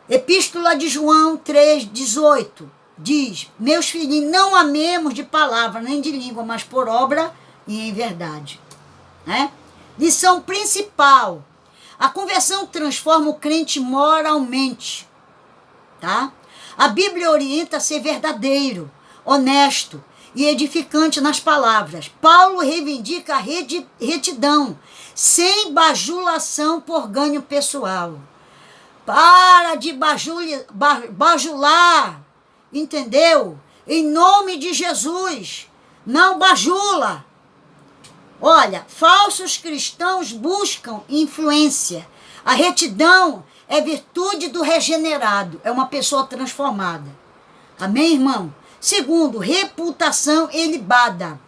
Epístola de João 3, 18, diz, meus filhinhos, não amemos de palavra nem de língua, mas por obra e em verdade. Né? Lição principal, a conversão transforma o crente moralmente. Tá? A Bíblia orienta a ser verdadeiro, honesto e edificante nas palavras. Paulo reivindica a retidão, sem bajulação por ganho pessoal. Para de bajular, entendeu? Em nome de Jesus, não bajula. Olha, falsos cristãos buscam influência. A retidão é virtude do regenerado, é uma pessoa transformada. Amém, irmão? Segundo, reputação ilibada.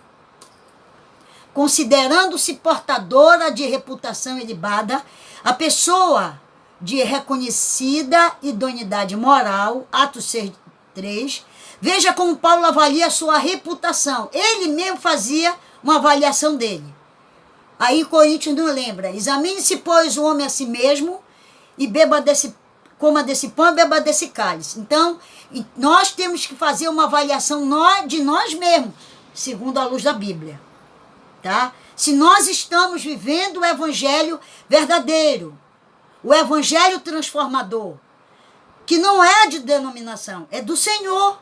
Considerando-se portadora de reputação ilibada, a pessoa de reconhecida idoneidade moral, Atos 6:3, veja como Paulo avalia a sua reputação. Ele mesmo fazia uma avaliação dele. Aí Coríntios não lembra, examine-se, pois, o homem a si mesmo, e coma desse pão e beba desse cálice. Então, nós temos que fazer uma avaliação de nós mesmos, segundo a luz da Bíblia. Tá? Se nós estamos vivendo o evangelho verdadeiro, o evangelho transformador, que não é de denominação, é do Senhor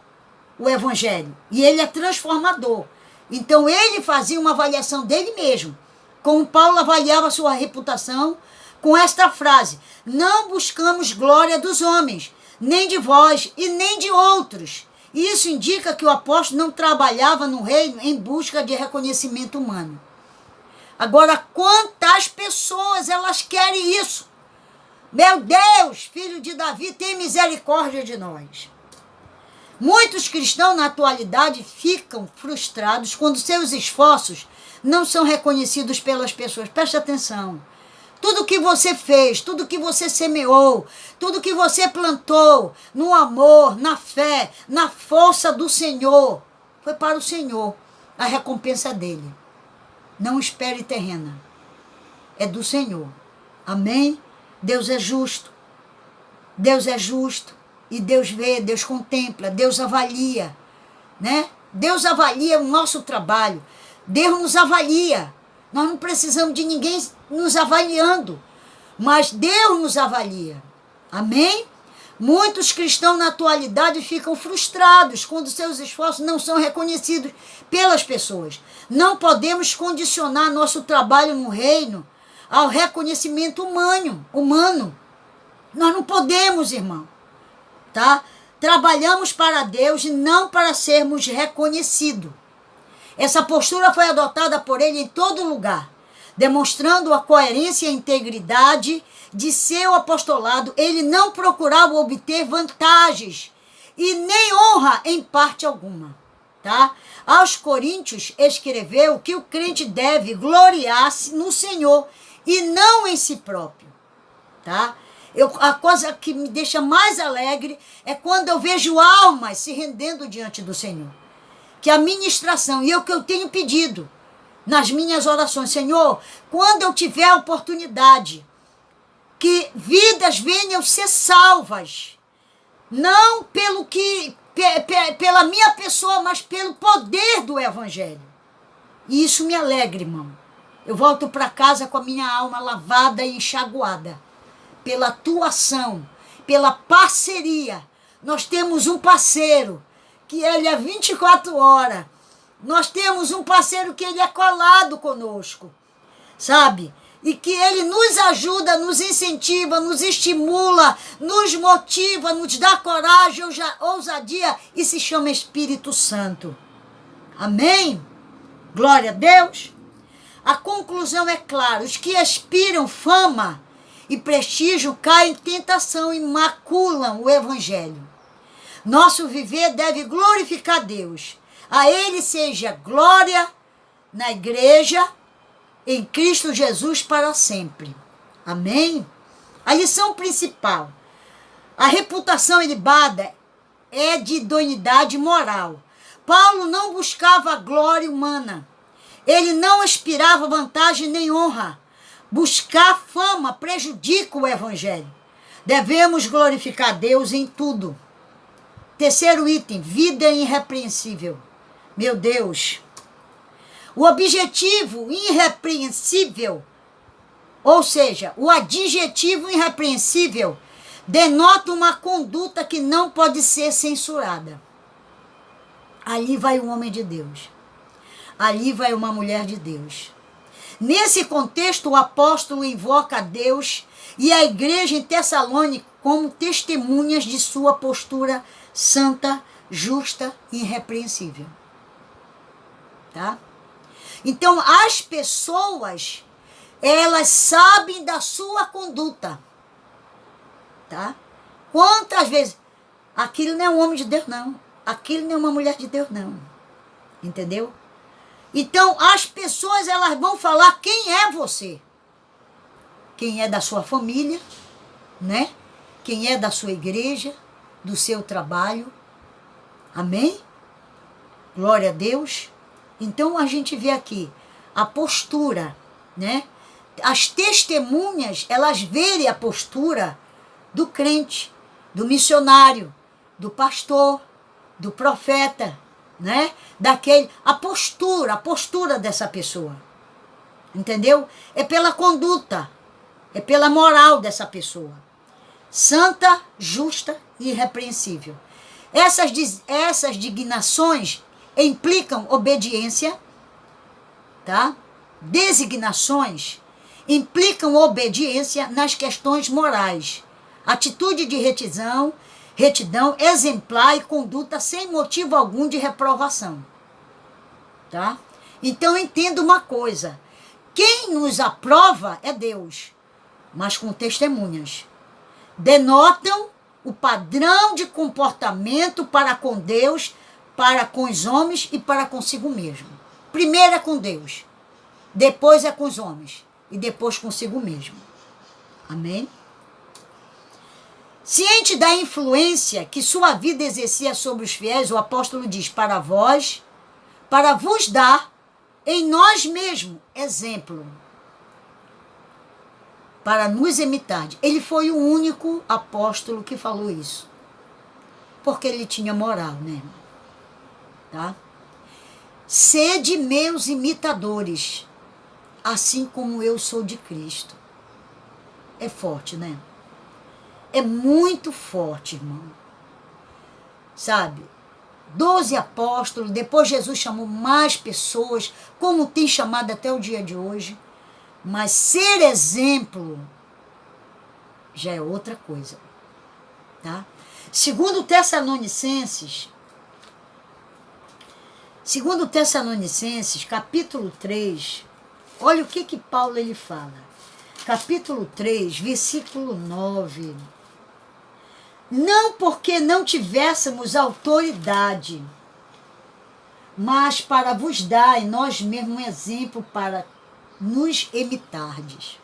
o evangelho, e ele é transformador. Então ele fazia uma avaliação dele mesmo, como Paulo avaliava a sua reputação, com esta frase, não buscamos glória dos homens, nem de vós e nem de outros. Isso indica que o apóstolo não trabalhava no reino em busca de reconhecimento humano. Agora, quantas pessoas elas querem isso? Meu Deus, filho de Davi, tem misericórdia de nós. Muitos cristãos na atualidade ficam frustrados quando seus esforços não são reconhecidos pelas pessoas. Preste atenção. Tudo que você fez, tudo que você semeou, tudo que você plantou no amor, na fé, na força do Senhor, foi para o Senhor a recompensa dele. Não espere terrena. É do Senhor. Amém? Deus é justo. Deus é justo. E Deus vê, Deus contempla, Deus avalia. Né? Deus avalia o nosso trabalho. Deus nos avalia. Nós não precisamos de ninguém nos avaliando. Mas Deus nos avalia. Amém? Muitos cristãos na atualidade ficam frustrados quando seus esforços não são reconhecidos pelas pessoas. Não podemos condicionar nosso trabalho no reino ao reconhecimento humano. Nós não podemos, irmão, tá? Trabalhamos para Deus e não para sermos reconhecidos. Essa postura foi adotada por ele em todo lugar, demonstrando a coerência e a integridade de seu apostolado. Ele não procurava obter vantagens e nem honra em parte alguma, tá? Aos Coríntios escreveu que o crente deve gloriar-se no Senhor e não em si próprio, tá? A coisa que me deixa mais alegre é quando eu vejo almas se rendendo diante do Senhor. Que a ministração, e é o que eu tenho pedido nas minhas orações, Senhor, quando eu tiver a oportunidade, que vidas venham ser salvas, não pela minha pessoa, mas pelo poder do Evangelho. E isso me alegra, irmão. Eu volto para casa com a minha alma lavada e enxaguada, pela tua ação, pela parceria. Nós temos um parceiro, que ele é 24 horas. Nós temos um parceiro que ele é colado conosco, sabe? E que ele nos ajuda, nos incentiva, nos estimula, nos motiva, nos dá coragem, ousadia, e se chama Espírito Santo. Amém? Glória a Deus. A conclusão é clara: os que aspiram fama e prestígio caem em tentação e maculam o Evangelho. Nosso viver deve glorificar Deus. A Ele seja glória na igreja, em Cristo Jesus para sempre. Amém? A lição principal: a reputação ilibada é de idoneidade moral. Paulo não buscava a glória humana. Ele não aspirava vantagem nem honra. Buscar fama prejudica o Evangelho. Devemos glorificar Deus em tudo. Terceiro item: vida irrepreensível. Meu Deus. O objetivo irrepreensível, ou seja, o adjetivo irrepreensível, denota uma conduta que não pode ser censurada. Ali vai um homem de Deus. Ali vai uma mulher de Deus. Nesse contexto, o apóstolo invoca a Deus e a igreja em Tessalônica como testemunhas de sua postura santa, justa e irrepreensível. Tá? Então, as pessoas, elas sabem da sua conduta. Tá? Quantas vezes? Aquilo não é um homem de Deus, não. Aquilo não é uma mulher de Deus, não. Entendeu? Então, as pessoas, elas vão falar quem é você. Quem é da sua família, né? Quem é da sua igreja, do seu trabalho. Amém? Glória a Deus. Então, a gente vê aqui a postura, né? As testemunhas, elas verem a postura do crente, do missionário, do pastor, do profeta, né? A postura dessa pessoa. Entendeu? É pela conduta, é pela moral dessa pessoa. Santa, justa e irrepreensível. Essas dignações implicam obediência, tá? Designações implicam obediência nas questões morais. Atitude de retidão exemplar e conduta sem motivo algum de reprovação. Tá? Então entenda uma coisa: quem nos aprova é Deus, mas com testemunhas. Denotam o padrão de comportamento para com Deus, para com os homens e para consigo mesmo. Primeiro é com Deus, depois é com os homens e depois consigo mesmo. Amém? Ciente da influência que sua vida exercia sobre os fiéis, o apóstolo diz: para vos dar em nós mesmos exemplo, para nos imitar. Ele foi o único apóstolo que falou isso, porque ele tinha moral, né? Tá? Sede meus imitadores, assim como eu sou de Cristo. É forte, né? é muito forte, irmão. Sabe? 12 apóstolos, depois Jesus chamou mais pessoas, como tem chamado até o dia de hoje. Mas ser exemplo já é outra coisa, tá? Segundo Tessalonicenses, capítulo 3, olha o que Paulo ele fala. Capítulo 3, versículo 9. Não porque não tivéssemos autoridade, mas para vos dar em nós mesmos um exemplo para nos imitardes.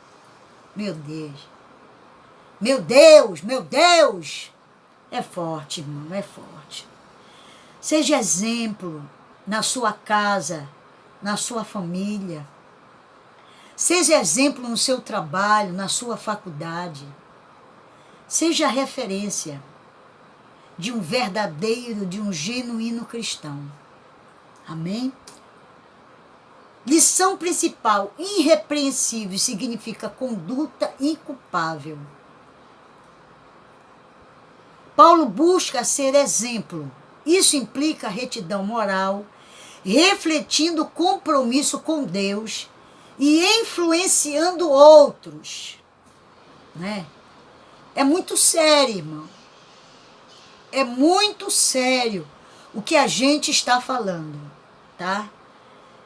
Meu Deus. Meu Deus, meu Deus. É forte, irmão, é forte. Seja exemplo na sua casa, na sua família. Seja exemplo no seu trabalho, na sua faculdade. Seja referência de um verdadeiro, de um genuíno cristão. Amém? Lição principal: irrepreensível significa conduta inculpável. Paulo busca ser exemplo. Isso implica retidão moral, refletindo compromisso com Deus e influenciando outros. Né? É muito sério, irmão. É muito sério o que a gente está falando, tá?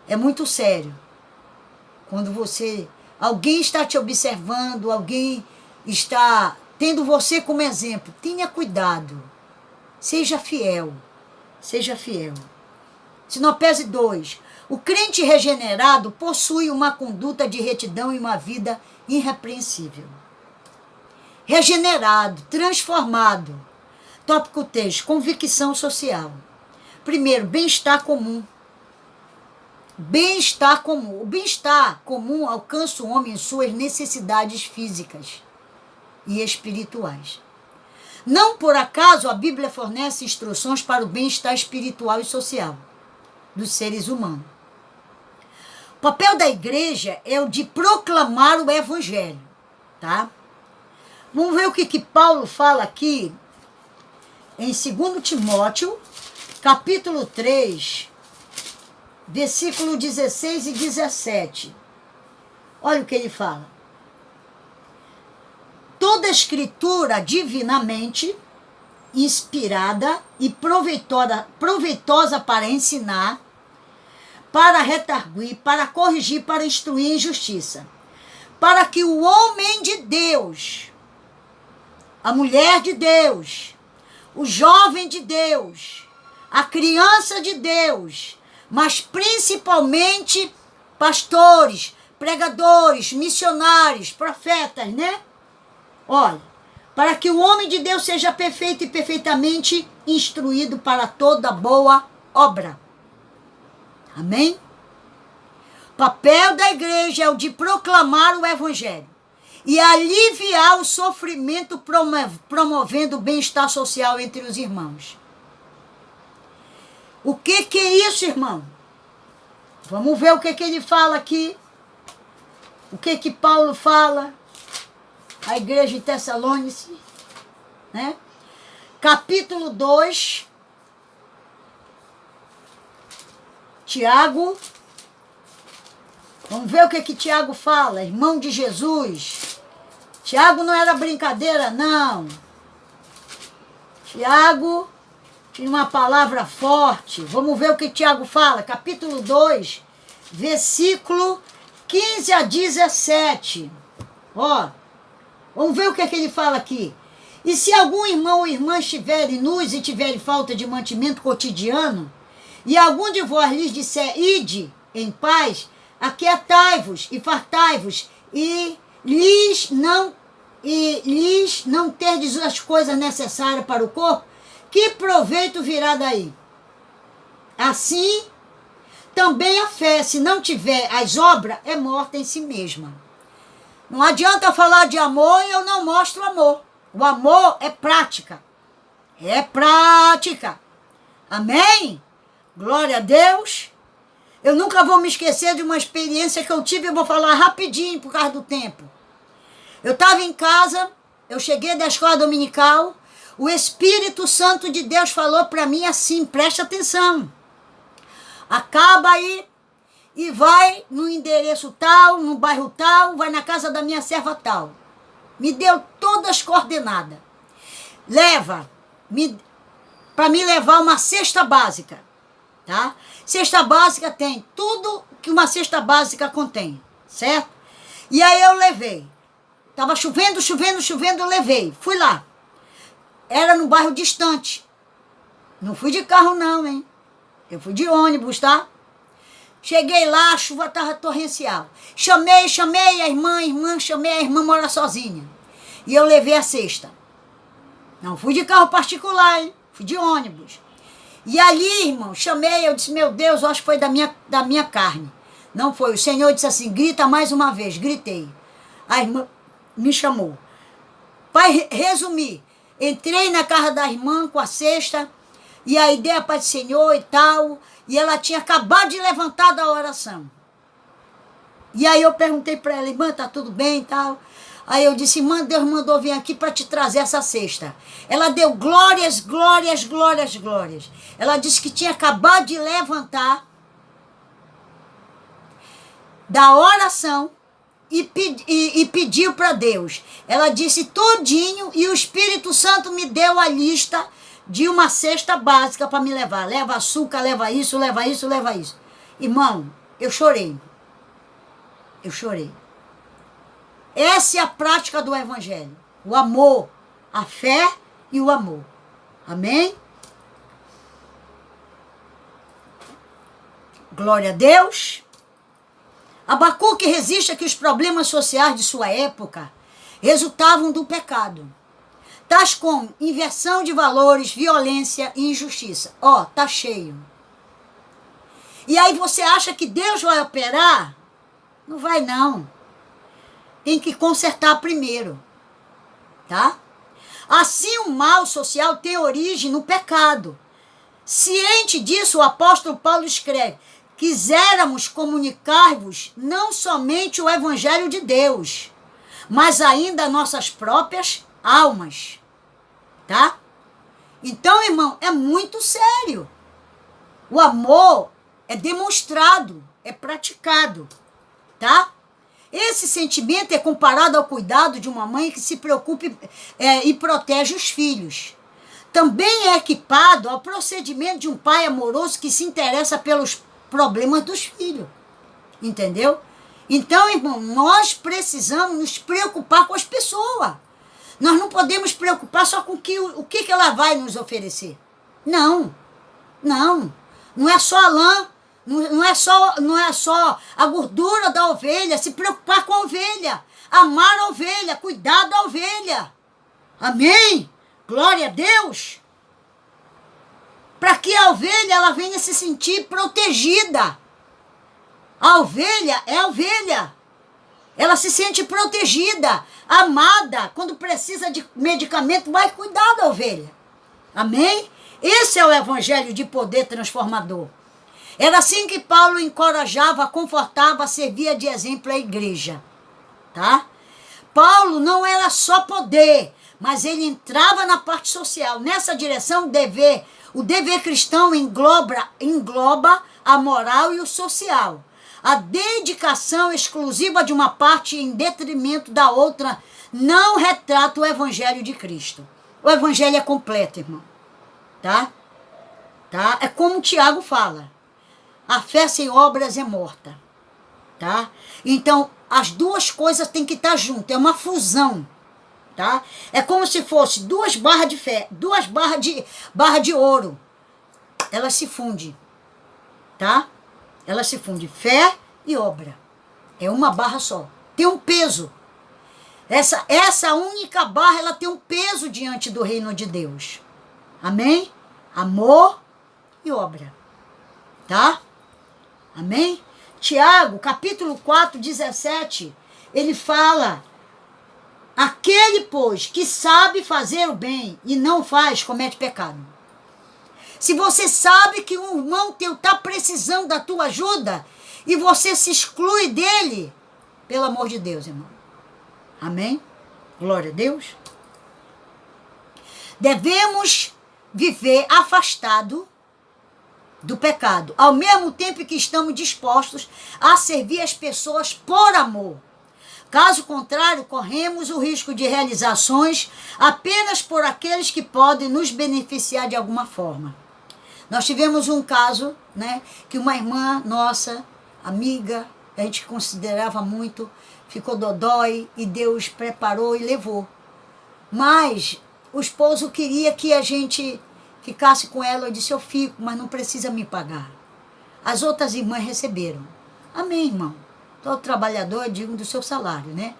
É muito sério. Quando alguém está te observando, alguém está tendo você como exemplo, tenha cuidado. Seja fiel. Seja fiel. Sinopese 2. O crente regenerado possui uma conduta de retidão e uma vida irrepreensível. Regenerado, transformado. Tópico 3. Convicção social. Primeiro, bem-estar comum. Bem-estar comum. O bem-estar comum alcança o homem em suas necessidades físicas e espirituais. Não por acaso a Bíblia fornece instruções para o bem-estar espiritual e social dos seres humanos. O papel da igreja é o de proclamar o evangelho, tá? Vamos ver o que Paulo fala aqui em 2 Timóteo, capítulo 3, versículo 16 e 17. Olha o que ele fala. Toda escritura divinamente inspirada e proveitosa para ensinar, para redarguir, para corrigir, para instruir em justiça, para que o homem de Deus, a mulher de Deus, o jovem de Deus, a criança de Deus, mas principalmente pastores, pregadores, missionários, profetas, né? Olha, para que o homem de Deus seja perfeito e perfeitamente instruído para toda boa obra. Amém? O papel da igreja é o de proclamar o evangelho e aliviar o sofrimento promovendo o bem-estar social entre os irmãos. O que é isso, irmão? Vamos ver o que ele fala aqui. O que Paulo fala? A igreja de Tessalonicenses, né? Capítulo 2, Tiago. Vamos ver o que Tiago fala, irmão de Jesus. Tiago não era brincadeira, não. Tiago tinha uma palavra forte. Vamos ver o que Tiago fala. Capítulo 2, versículo 15 a 17. Ó, vamos ver o que ele fala aqui. E se algum irmão ou irmã estiverem nus e tiverem falta de mantimento cotidiano, e algum de vós lhes disser, ide em paz, aquietai-vos e fartai-vos, e lhes não terdes as coisas necessárias para o corpo, que proveito virá daí? Assim, também a fé, se não tiver as obras, é morta em si mesma. Não adianta falar de amor e eu não mostro amor. O amor é prática. É prática. Amém? Glória a Deus. Eu nunca vou me esquecer de uma experiência que eu tive, eu vou falar rapidinho por causa do tempo. Eu estava em casa eu cheguei da escola dominical, o Espírito Santo de Deus falou para mim assim, preste atenção. Acaba aí e vai no endereço tal, no bairro tal, vai na casa da minha serva tal. Me deu todas as coordenadas. Para me levar uma cesta básica, tá? Cesta básica tem tudo que uma cesta básica contém, certo? E aí eu levei. Tava chovendo, eu levei. Fui lá. Era num bairro distante. Não fui de carro não, hein? Eu fui de ônibus, tá? Cheguei lá, a chuva tava torrencial. Chamei a irmã mora sozinha. E eu levei a cesta. Não fui de carro particular, hein? Fui de ônibus. E ali, irmão, chamei, eu disse, meu Deus, eu acho que foi da minha carne. Não foi. O Senhor disse assim, grita mais uma vez. Gritei. A irmã me chamou. Para resumir, entrei na casa da irmã com a cesta, e aí dei a paz do Senhor e tal, e ela tinha acabado de levantar da oração. E aí eu perguntei para ela, irmã, tá tudo bem e tal? Aí eu disse, irmã, Deus mandou vir aqui para te trazer essa cesta. Ela deu glórias, glórias, glórias, glórias. Ela disse que tinha acabado de levantar da oração e pediu para Deus. Ela disse tudinho e o Espírito Santo me deu a lista de uma cesta básica para me levar. Leva açúcar, leva isso, leva isso, leva isso. Irmão, eu chorei. Eu chorei. Essa é a prática do Evangelho. O amor, a fé e o amor. Amém? Glória a Deus. Abacuque registra que os problemas sociais de sua época resultavam do pecado, tais como inversão de valores, violência e injustiça. Ó, tá cheio. E aí você acha que Deus vai operar? Não vai não. Tem que consertar primeiro, tá? Assim o mal social tem origem no pecado. Ciente disso, o apóstolo Paulo escreve, quiséramos comunicar-vos não somente o Evangelho de Deus, mas ainda nossas próprias almas, tá? Então, irmão, é muito sério. O amor é demonstrado, é praticado, tá? Esse sentimento é comparado ao cuidado de uma mãe que se preocupa e protege os filhos. Também é equipado ao procedimento de um pai amoroso que se interessa pelos problemas dos filhos. Entendeu? Então, irmão, nós precisamos nos preocupar com as pessoas. Nós não podemos preocupar só com o que ela vai nos oferecer. Não. Não. Não é só a lã. Não é só a gordura da ovelha, se preocupar com a ovelha, amar a ovelha, cuidar da ovelha. Amém? Glória a Deus. Para que a ovelha ela venha se sentir protegida. A ovelha é a ovelha. Ela se sente protegida, amada. Quando precisa de medicamento, vai cuidar da ovelha. Amém? Esse é o evangelho de poder transformador. Era assim que Paulo encorajava, confortava, servia de exemplo à igreja, tá? Paulo não era só poder, mas ele entrava na parte social. Nessa direção, o dever cristão engloba a moral e o social. A dedicação exclusiva de uma parte em detrimento da outra não retrata o evangelho de Cristo. O evangelho é completo, irmão, tá? É como Tiago fala. A fé sem obras é morta, tá? Então, as duas coisas têm que estar juntas, é uma fusão, tá? É como se fosse duas barras de fé, duas barra de ouro. Elas se fundem, tá? Elas se fundem, fé e obra. É uma barra só. Tem um peso. Essa única barra, ela tem um peso diante do reino de Deus. Amém? Amor e obra, tá? Amém? Tiago, capítulo 4, 17, ele fala, aquele, pois, que sabe fazer o bem e não faz, comete pecado. Se você sabe que um irmão teu está precisando da tua ajuda e você se exclui dele, pelo amor de Deus, irmão. Amém? Glória a Deus. Devemos viver afastado do pecado, ao mesmo tempo que estamos dispostos a servir as pessoas por amor. Caso contrário, corremos o risco de realizar ações apenas por aqueles que podem nos beneficiar de alguma forma. Nós tivemos um caso, né, que uma irmã nossa, amiga, a gente considerava muito, ficou dodói e Deus preparou e levou. Mas o esposo queria que a gente ficasse com ela. Eu disse, eu fico, mas não precisa me pagar. As outras irmãs receberam. Amém, irmão. Todo trabalhador é digno do seu salário, né?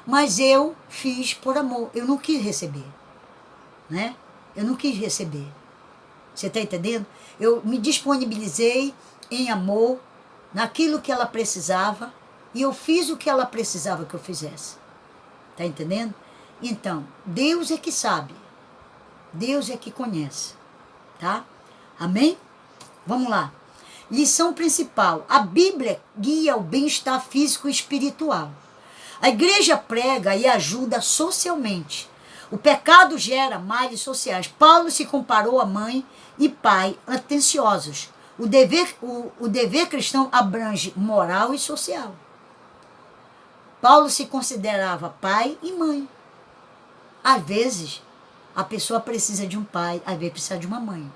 Mas eu fiz por amor. Eu não quis receber, né? Eu não quis receber. Você está entendendo? Eu me disponibilizei em amor, naquilo que ela precisava, e eu fiz o que ela precisava que eu fizesse. Está entendendo? Então, Deus é que sabe. Deus é que conhece. Tá? Amém? Vamos lá. Lição principal. A Bíblia guia o bem-estar físico e espiritual. A igreja prega e ajuda socialmente. O pecado gera males sociais. Paulo se comparou a mãe e pai atenciosos. O dever cristão abrange moral e social. Paulo se considerava pai e mãe. Às vezes, a pessoa precisa de um pai, às vezes precisa de uma mãe.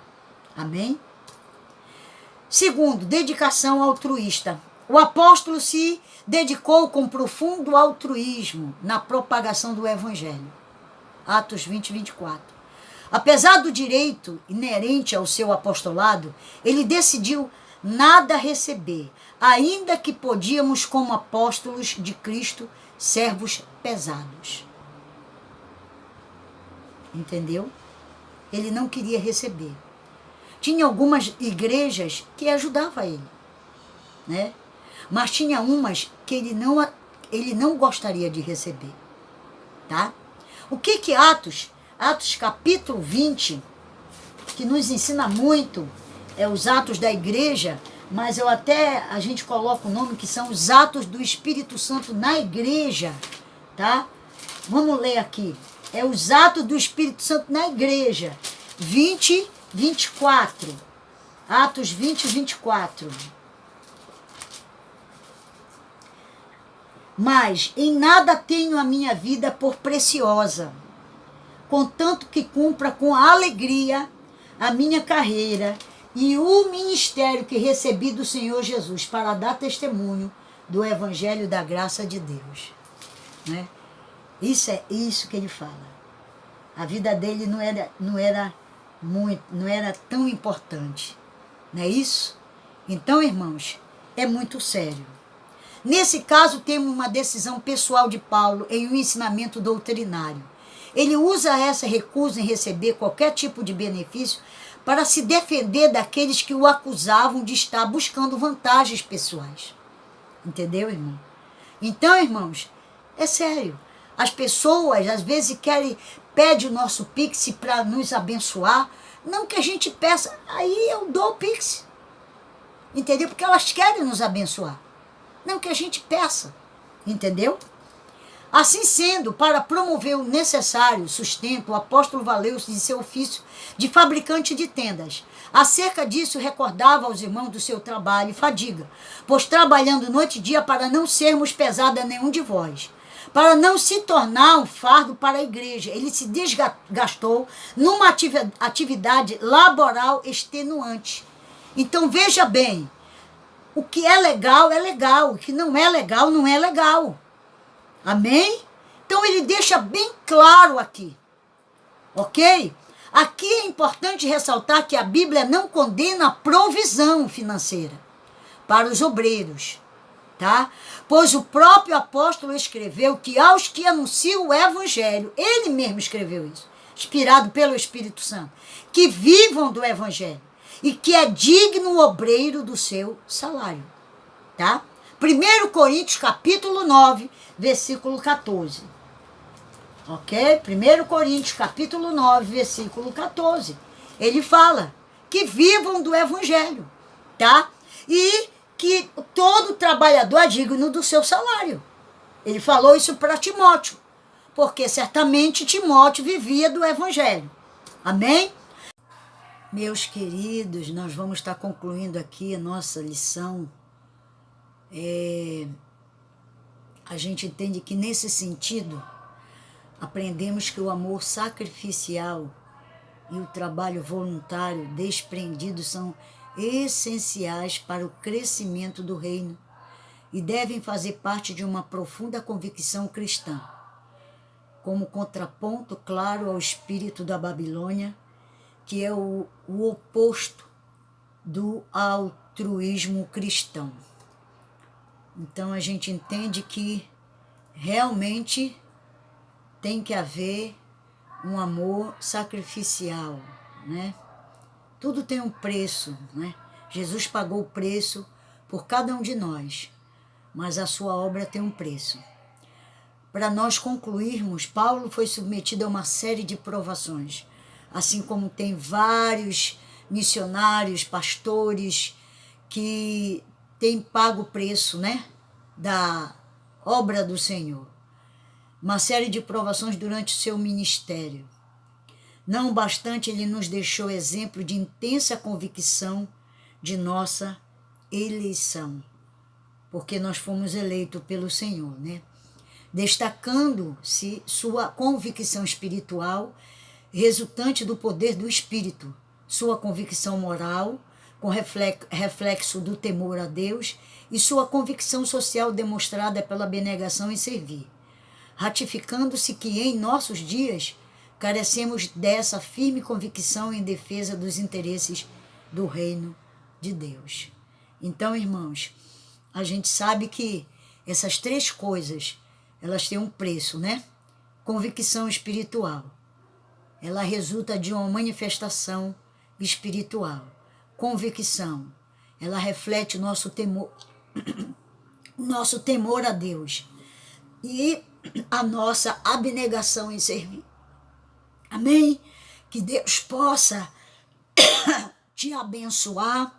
Amém? Segundo, dedicação altruísta. O apóstolo se dedicou com profundo altruísmo na propagação do evangelho. Atos 20, 24. Apesar do direito inerente ao seu apostolado, ele decidiu nada receber, ainda que podíamos, como apóstolos de Cristo, servos pesados. Entendeu? Ele não queria receber. Tinha algumas igrejas que ajudavam ele, né? Mas tinha umas que ele não gostaria de receber, tá? O que Atos capítulo 20, que nos ensina muito, é os atos da igreja, mas a gente coloca o nome que são os atos do Espírito Santo na igreja, tá? Vamos ler aqui. É os atos do Espírito Santo na igreja. 20, 24. Atos 20, 24. Mas em nada tenho a minha vida por preciosa, contanto que cumpra com alegria a minha carreira e o ministério que recebi do Senhor Jesus para dar testemunho do Evangelho da graça de Deus. Né? Isso é isso que ele fala. A vida dele não era tão importante. Não é isso? Então, irmãos, é muito sério. Nesse caso, temos uma decisão pessoal de Paulo em um ensinamento doutrinário. Ele usa essa recusa em receber qualquer tipo de benefício para se defender daqueles que o acusavam de estar buscando vantagens pessoais. Entendeu, irmão? Então, irmãos, é sério. As pessoas, às vezes, pedem o nosso Pix para nos abençoar. Não que a gente peça, aí eu dou o Pix. Entendeu? Porque elas querem nos abençoar. Não que a gente peça. Entendeu? Assim sendo, para promover o necessário sustento, o apóstolo valeu-se de seu ofício de fabricante de tendas. Acerca disso, recordava aos irmãos do seu trabalho e fadiga, pois trabalhando noite e dia para não sermos pesada a nenhum de vós, para não se tornar um fardo para a igreja. Ele se desgastou numa atividade laboral extenuante. Então, veja bem, o que é legal, o que não é legal, não é legal. Amém? Então ele deixa bem claro aqui, ok? Aqui é importante ressaltar que a Bíblia não condena a provisão financeira para os obreiros, tá? Pois o próprio apóstolo escreveu que aos que anunciam o evangelho, ele mesmo escreveu isso, inspirado pelo Espírito Santo, que vivam do evangelho e que é digno o obreiro do seu salário, tá? 1 Coríntios capítulo 9, versículo 14. Ok? 1 Coríntios capítulo 9, versículo 14. Ele fala que vivam do evangelho, tá? E que todo trabalhador é digno do seu salário. Ele falou isso para Timóteo, porque certamente Timóteo vivia do evangelho, Amém? Meus queridos, nós vamos estar concluindo aqui a nossa lição. A gente entende que nesse sentido, aprendemos que o amor sacrificial e o trabalho voluntário desprendido são essenciais para o crescimento do reino e devem fazer parte de uma profunda convicção cristã, como contraponto claro ao espírito da Babilônia, que é o oposto do altruísmo cristão. Então a gente entende que realmente tem que haver um amor sacrificial, né? Tudo tem um preço, né? Jesus pagou o preço por cada um de nós, mas a sua obra tem um preço. Para nós concluirmos, Paulo foi submetido a uma série de provações, assim como tem vários missionários, pastores que têm pago o preço, né, da obra do Senhor. Uma série de provações durante o seu ministério. Não bastante, ele nos deixou exemplo de intensa convicção de nossa eleição, porque nós fomos eleitos pelo Senhor, né? Destacando-se sua convicção espiritual, resultante do poder do Espírito, sua convicção moral, com reflexo do temor a Deus, e sua convicção social demonstrada pela abnegação em servir, ratificando-se que em nossos dias carecemos dessa firme convicção em defesa dos interesses do reino de Deus. Então, irmãos, a gente sabe que essas três coisas, elas têm um preço, né? Convicção espiritual. Ela resulta de uma manifestação espiritual. Convicção. Ela reflete o nosso temor a Deus. E a nossa abnegação em servir. Amém? Que Deus possa te abençoar,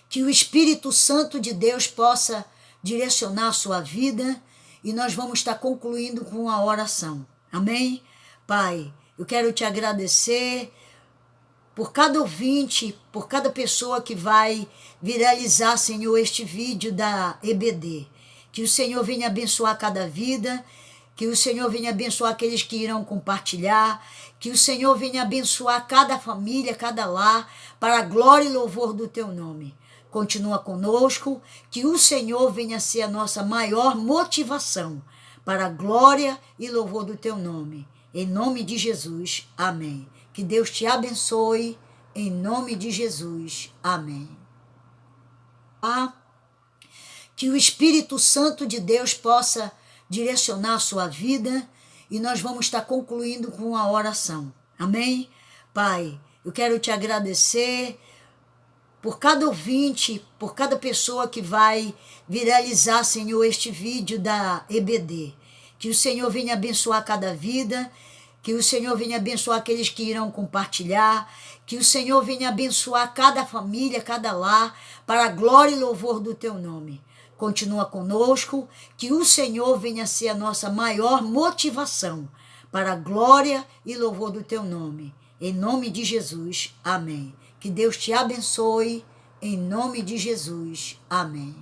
que o Espírito Santo de Deus possa direcionar a sua vida, e nós vamos estar concluindo com a oração. Amém? Pai, eu quero te agradecer por cada ouvinte, por cada pessoa que vai viralizar, Senhor, este vídeo da EBD. Que o Senhor venha abençoar cada vida, que o Senhor venha abençoar aqueles que irão compartilhar, que o Senhor venha abençoar cada família, cada lar, para a glória e louvor do teu nome. Continua conosco, que o Senhor venha ser a nossa maior motivação, para a glória e louvor do teu nome. Em nome de Jesus, amém. Que Deus te abençoe, em nome de Jesus, amém. Que o Espírito Santo de Deus possa direcionar a sua vida, e nós vamos estar concluindo com a oração. Amém? Pai, eu quero te agradecer por cada ouvinte, por cada pessoa que vai viralizar, Senhor, este vídeo da EBD. Que o Senhor venha abençoar cada vida, que o Senhor venha abençoar aqueles que irão compartilhar, que o Senhor venha abençoar cada família, cada lar, para a glória e louvor do teu nome. Continua conosco, que o Senhor venha ser a nossa maior motivação, para a glória e louvor do teu nome. Em nome de Jesus, amém. Que Deus te abençoe, em nome de Jesus, amém.